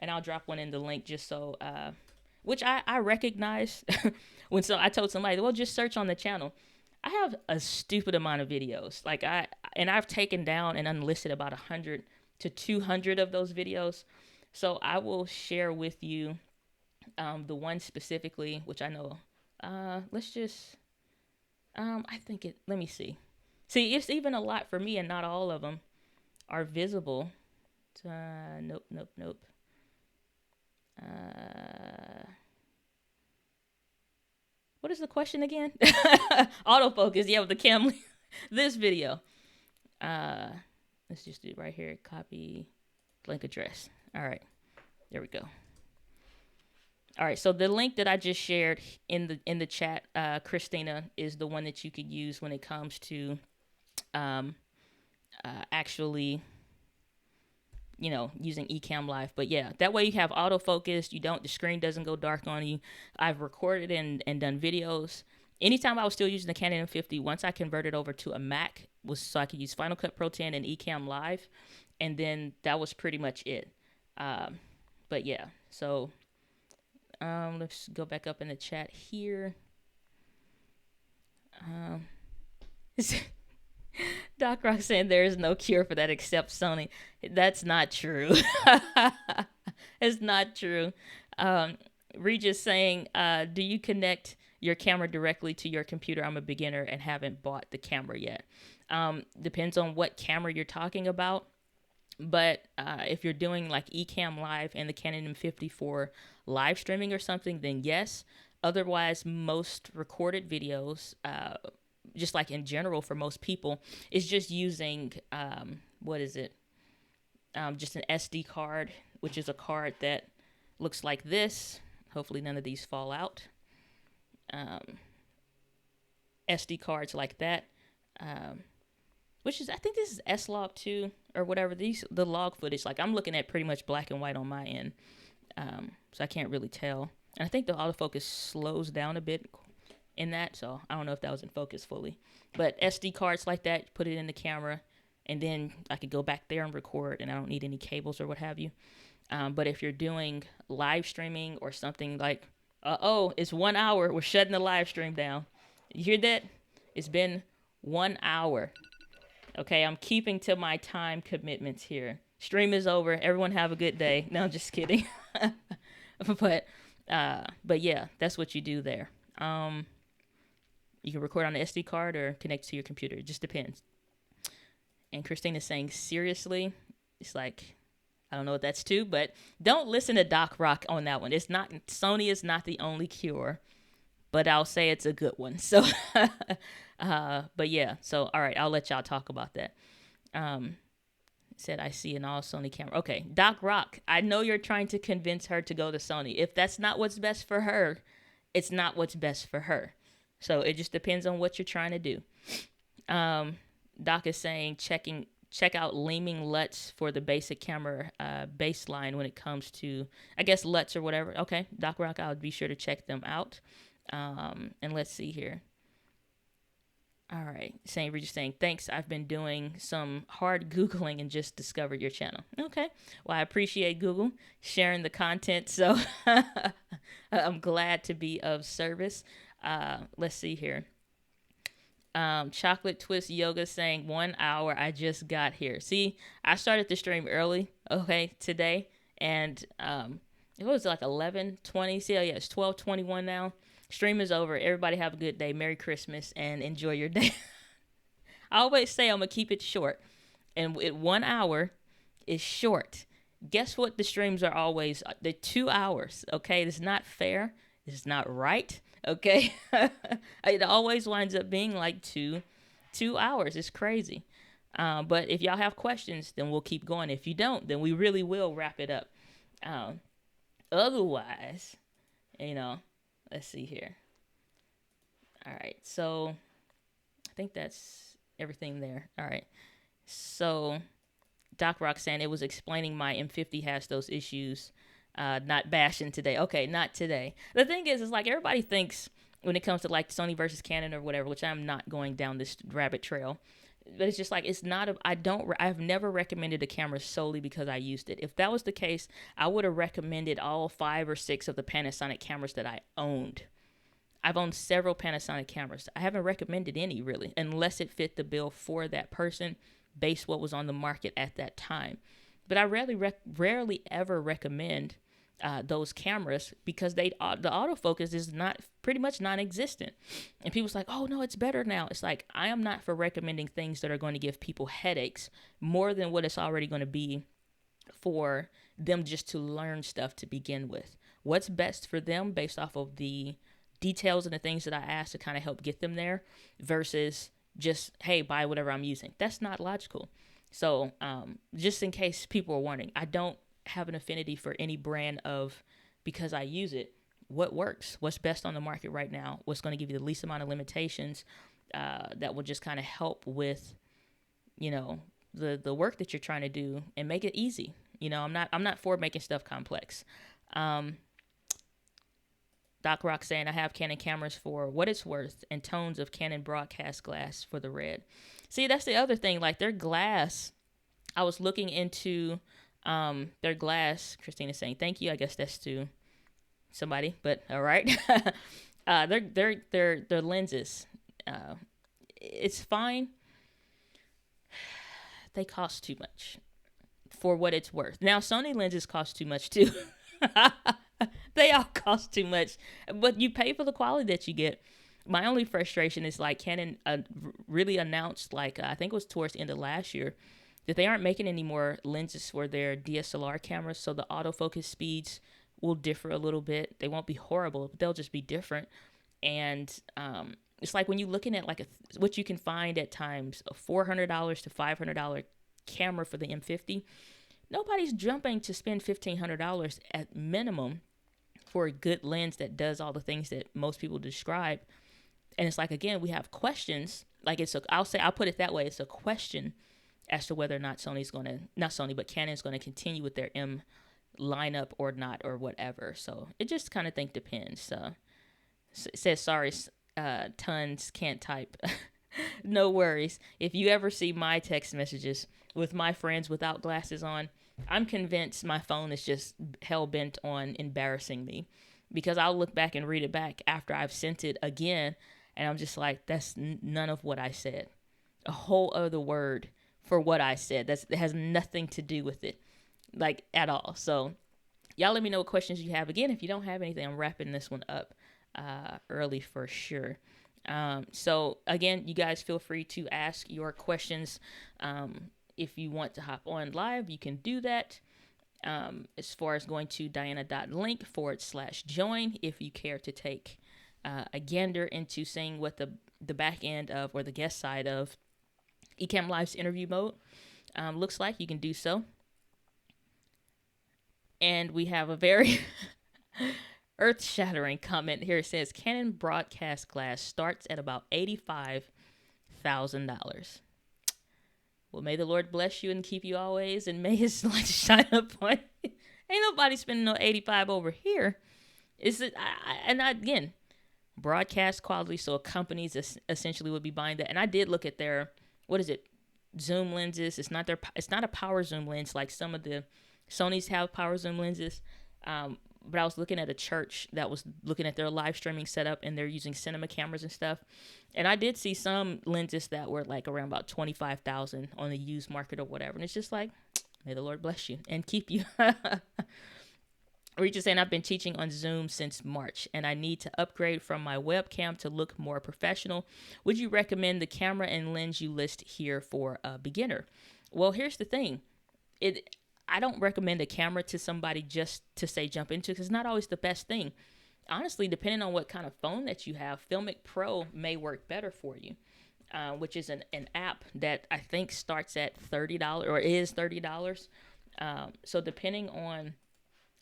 and I'll drop one in the link just so, which I recognize when I told somebody, well, just search on the channel. I have a stupid amount of videos. Like I've taken down and unlisted about 100 to 200 of those videos. So I will share with you the one specifically, which I know, let's just, I think let me see. See, it's even a lot for me and not all of them are visible. Nope. What is the question again? Autofocus, yeah, with the cam. This video. Let's just do it right here. Copy link address. All right, there we go. All right, so the link that I just shared in the chat, Christina, is the one that you could use when it comes to actually, using Ecamm Live. But yeah, that way you have autofocus. The screen doesn't go dark on you. I've recorded and done videos. Anytime I was still using the Canon M50, once I converted over to a Mac, was so I could use Final Cut Pro 10 and Ecamm Live, and then that was pretty much it. But yeah, so let's go back up in the chat here. Doc Rock saying there is no cure for that except Sony. That's not true. It's not true. Regis saying, do you connect your camera directly to your computer? I'm a beginner and haven't bought the camera yet. Depends on what camera you're talking about. But if you're doing like Ecamm Live and the Canon M50 for live streaming or something, then yes. Otherwise, most recorded videos, just like in general for most people, is just using, just an SD card, which is a card that looks like this. Hopefully none of these fall out. SD cards like that, which is, I think this is S-Log 2 or whatever. The log footage, like I'm looking at pretty much black and white on my end, so I can't really tell. And I think the autofocus slows down a bit in that, so I don't know if that was in focus fully. But SD cards like that, put it in the camera, and then I could go back there and record, and I don't need any cables or what have you. But if you're doing live streaming or something like, it's 1 hour, we're shutting the live stream down. You hear that? It's been 1 hour. Okay, I'm keeping to my time commitments here. Stream is over. Everyone have a good day. No, I'm just kidding. But yeah, that's what you do there. You can record on the SD card or connect to your computer. It just depends. And Christina's saying, seriously? It's like, I don't know what that's to, but don't listen to Doc Rock on that one. Sony is not the only cure, but I'll say it's a good one. So, but yeah, so, all right, I'll let y'all talk about that. Said, I see an all Sony camera. Okay, Doc Rock, I know you're trying to convince her to go to Sony. If that's not what's best for her, it's not what's best for her. So it just depends on what you're trying to do. Doc is saying, check out Leeming LUTs for the basic camera baseline when it comes to, I guess, LUTs or whatever. Okay, Doc Rock, I'll be sure to check them out. And let's see here. All right, Regis saying, thanks, I've been doing some hard Googling and just discovered your channel. Okay, well, I appreciate Google sharing the content, so I'm glad to be of service. Let's see here. Chocolate Twist Yoga saying 1 hour, I just got here. See, I started the stream early, okay, today, and it was like 11:20. See, yeah, it's 12:21 now. Stream is over. Everybody have a good day. Merry Christmas and enjoy your day. I always say I'm gonna keep it short, and 1 hour is short. Guess what? The streams are always the 2 hours. Okay, it's not fair. It's not right. Okay, it always winds up being like two hours. It's crazy. But if y'all have questions, then we'll keep going. If you don't, then we really will wrap it up. Otherwise, let's see here. All right, so I think that's everything there. All right, so Doc Rock saying it was explaining my M50 has those issues. Not bashing today. Okay, not today. The thing is like everybody thinks when it comes to like Sony versus Canon or whatever, which I'm not going down this rabbit trail. But it's just like, it's not I've never recommended a camera solely because I used it. If that was the case, I would have recommended all 5 or 6 of the Panasonic cameras that I owned. I've owned several Panasonic cameras. I haven't recommended any really, unless it fit the bill for that person based what was on the market at that time. But I rarely ever recommend those cameras because the autofocus is pretty much non-existent. And people's like, oh no, it's better now. It's like, I am not for recommending things that are going to give people headaches more than what it's already going to be for them just to learn stuff to begin with. What's best for them based off of the details and the things that I asked to kind of help get them there versus just, hey, buy whatever I'm using. That's not logical. So just in case people are wondering, I don't have an affinity for any brand of because I use it. What works? What's best on the market right now? What's going to give you the least amount of limitations that will just kind of help with, the work that you're trying to do and make it easy. I'm not for making stuff complex. Doc Rock saying, I have Canon cameras for what it's worth and tones of Canon broadcast glass for the red. See, that's the other thing. Like their glass, I was looking into their glass. Christina's saying, thank you. I guess that's to somebody, but all right. Their lenses, it's fine. They cost too much for what it's worth. Now, Sony lenses cost too much too. They all cost too much, but you pay for the quality that you get. My only frustration is like Canon really announced, like I think it was towards the end of last year, that they aren't making any more lenses for their DSLR cameras, so the autofocus speeds will differ a little bit. They won't be horrible, but they'll just be different. And it's like when you're looking at like what you can find at times, a $400 to $500 camera for the M50, nobody's jumping to spend $1,500 at minimum for a good lens that does all the things that most people describe. And it's like, again, we have questions. Like I'll put it that way. It's a question as to whether or not Canon's going to continue with their M lineup or not, or whatever. So it just kind of depends. So it says, sorry, tons can't type. No worries. If you ever see my text messages with my friends without glasses on, I'm convinced my phone is just hell-bent on embarrassing me, because I'll look back and read it back after I've sent it again, and I'm just like, that's none of what I said. A whole other word for what I said. That has nothing to do with it, like, at all. So y'all let me know what questions you have. Again, if you don't have anything, I'm wrapping this one up early for sure. So again, you guys feel free to ask your questions. If you want to hop on live, you can do that. As far as going to diana.link/join, if you care to take a gander into seeing what the back end of, or the guest side of Ecamm Live's interview mode looks like, you can do so. And we have a very earth-shattering comment here. It says, Canon broadcast glass starts at about $85,000. Well, may the Lord bless you and keep you always, and may his light shine upon you. Ain't nobody spending no 85 over here. Again, broadcast quality, so companies essentially would be buying that. And I did look at their, zoom lenses. It's not a power zoom lens like some of the Sonys have power zoom lenses. But I was looking at a church that was looking at their live streaming setup, and they're using cinema cameras and stuff. And I did see some lenses that were like around about $25,000 on the used market or whatever. And it's just like, may the Lord bless you and keep you. Reach is saying, I've been teaching on Zoom since March, and I need to upgrade from my webcam to look more professional. Would you recommend the camera and lens you list here for a beginner? Well, here's the thing. I don't recommend a camera to somebody just to say jump into, because it's not always the best thing. Honestly, depending on what kind of phone that you have, Filmic Pro may work better for you, which is an app that I think starts at $30 or is $30. So depending on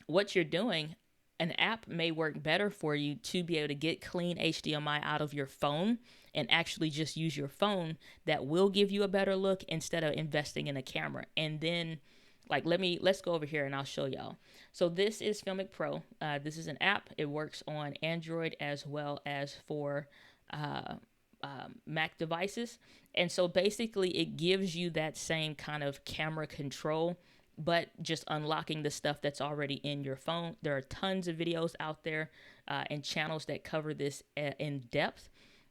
what you're doing, an app may work better for you to be able to get clean HDMI out of your phone and actually just use your phone. That will give you a better look instead of investing in a camera. And then, let's go over here and I'll show y'all. So this is Filmic Pro. This is an app. It works on Android as well as for Mac devices. And so basically it gives you that same kind of camera control, but just unlocking the stuff that's already in your phone. There are tons of videos out there and channels that cover this in depth.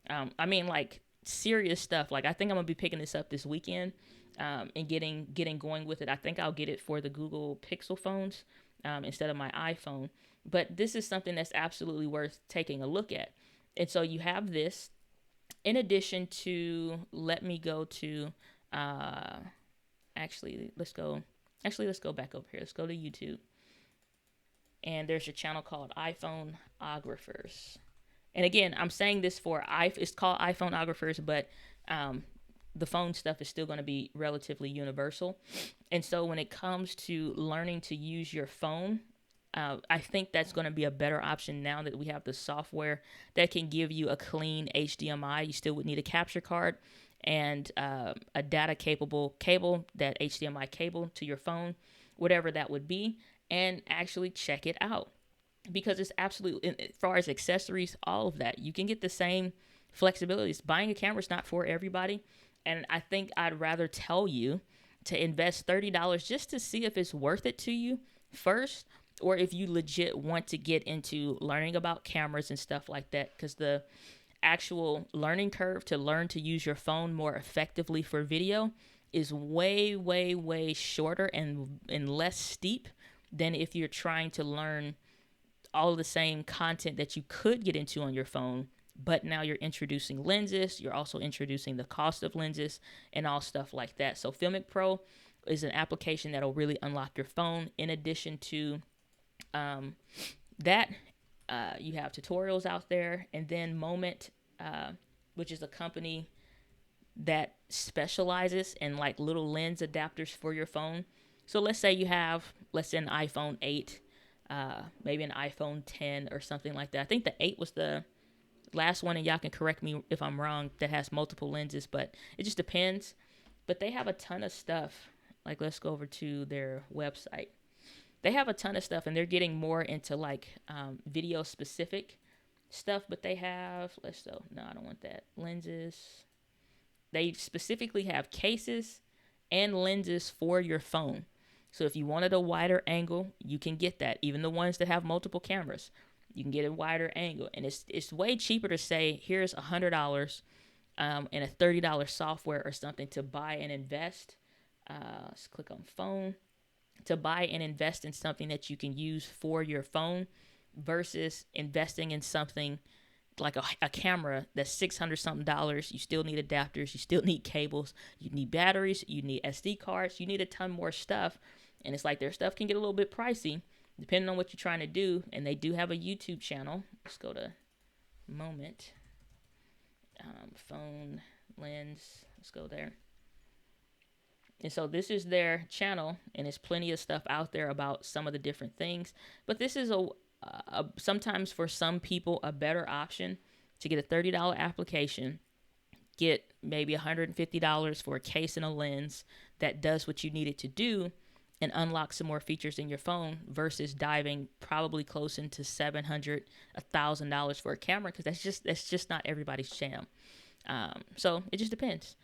I mean, like serious stuff. Like I think I'm gonna be picking this up this weekend and getting going with it. I think I'll get it for the Google Pixel phones instead of my iPhone. But this is something that's absolutely worth taking a look at. And so you have this. In addition to, let me go to, let's go back over here. Let's go to YouTube. And there's a channel called iPhoneographers. And again, I'm saying this it's called iPhoneographers, but the phone stuff is still going to be relatively universal. And so when it comes to learning to use your phone, I think that's going to be a better option now that we have the software that can give you a clean HDMI. You still would need a capture card and a data capable cable, that HDMI cable to your phone, whatever that would be, and actually check it out. Because it's absolutely, as far as accessories, all of that, you can get the same flexibilities. Buying a camera is not for everybody. And I think I'd rather tell you to invest $30 just to see if it's worth it to you first, or if you legit want to get into learning about cameras and stuff like that, because the actual learning curve to learn to use your phone more effectively for video is way, way, way shorter and less steep than if you're trying to learn all of the same content that you could get into on your phone, but now you're introducing lenses, you're also introducing the cost of lenses and all stuff like that. So Filmic Pro is an application that'll really unlock your phone. In addition to you have tutorials out there, and then Moment, which is a company that specializes in like little lens adapters for your phone. So let's say you have, an iPhone 8, maybe an iPhone 10 or something like that. I think the 8 was the last one, and y'all can correct me if I'm wrong, that has multiple lenses, but it just depends. But they have a ton of stuff. Like, let's go over to their website. They have a ton of stuff, and they're getting more into like video specific stuff, but they have, no, I don't want that. Lenses. They specifically have cases and lenses for your phone. So if you wanted a wider angle, you can get that. Even the ones that have multiple cameras, you can get a wider angle. And it's way cheaper to say, here's $100 and a $30 software or something to buy and invest. Let's click on phone. To buy and invest in something that you can use for your phone versus investing in something like a camera that's $600 something. You still need adapters, you still need cables, you need batteries, you need SD cards, you need a ton more stuff. And it's like their stuff can get a little bit pricey depending on what you're trying to do. And they do have a YouTube channel. Let's go to Moment. Phone, lens, let's go there. And so this is their channel, and there's plenty of stuff out there about some of the different things. But this is sometimes for some people a better option to get a $30 application, get maybe $150 for a case and a lens that does what you need it to do, and unlock some more features in your phone versus diving probably close into $700, $1,000 for a camera, because that's just not everybody's jam. So it just depends.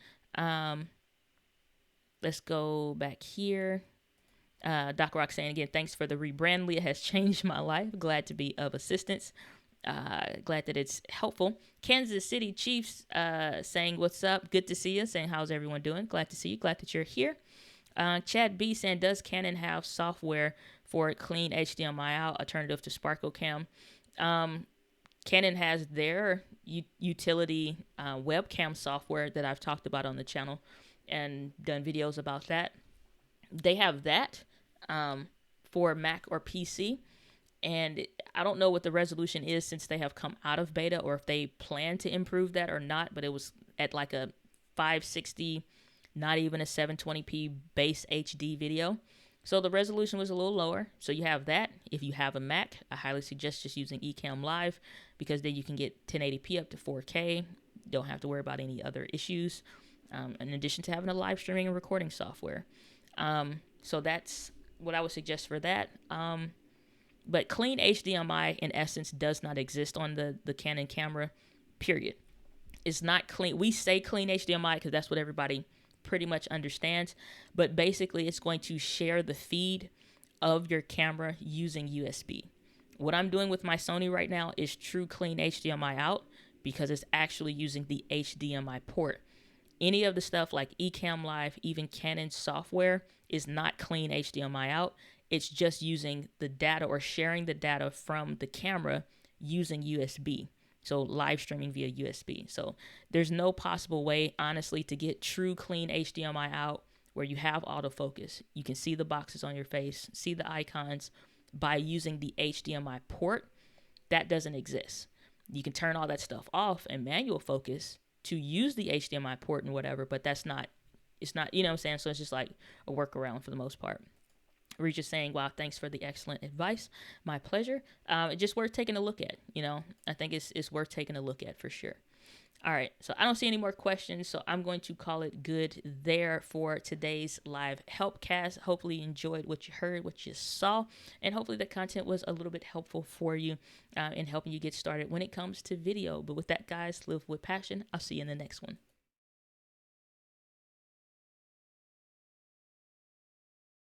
Let's go back here. Doc Rock saying again, thanks for the rebrand. Leah has changed my life. Glad to be of assistance. Glad that it's helpful. Kansas City Chiefs saying, what's up? Good to see you. Saying, how's everyone doing? Glad to see you. Glad that you're here. Chad B saying, does Canon have software for clean HDMI out, alternative to Sparkle Cam? Canon has their utility webcam software that I've talked about on the channel and done videos about that. They have that for Mac or PC, and I don't know what the resolution is since they have come out of beta, or if they plan to improve that or not, but it was at like a 560, not even a 720p base HD video. So the resolution was a little lower. So you have that. If you have a Mac, I highly suggest just using Ecamm Live, because then you can get 1080p up to 4K. Don't have to worry about any other issues. In addition to having a live streaming and recording software. So that's what I would suggest for that. But clean HDMI in essence does not exist on the Canon camera, period. It's not clean. We say clean HDMI because that's what everybody pretty much understands. But basically, it's going to share the feed of your camera using USB. What I'm doing with my Sony right now is true clean HDMI out because it's actually using the HDMI port. Any of the stuff like Ecamm Live, even Canon software, is not clean HDMI out. It's just using the data or sharing the data from the camera using USB. So live streaming via USB. So there's no possible way, honestly, to get true clean HDMI out where you have autofocus. You can see the boxes on your face, see the icons by using the HDMI port. That doesn't exist. You can turn all that stuff off and manual focus to use the HDMI port and whatever, but it's not, you know what I'm saying? So it's just like a workaround for the most part. We're just saying, wow, thanks for the excellent advice. My pleasure. It's just worth taking a look at, you know. I think it's worth taking a look at for sure. All right, so I don't see any more questions, so I'm going to call it good there for today's live helpcast. Hopefully you enjoyed what you heard, what you saw, and hopefully the content was a little bit helpful for you in helping you get started when it comes to video. But with that, guys, live with passion. I'll see you in the next one.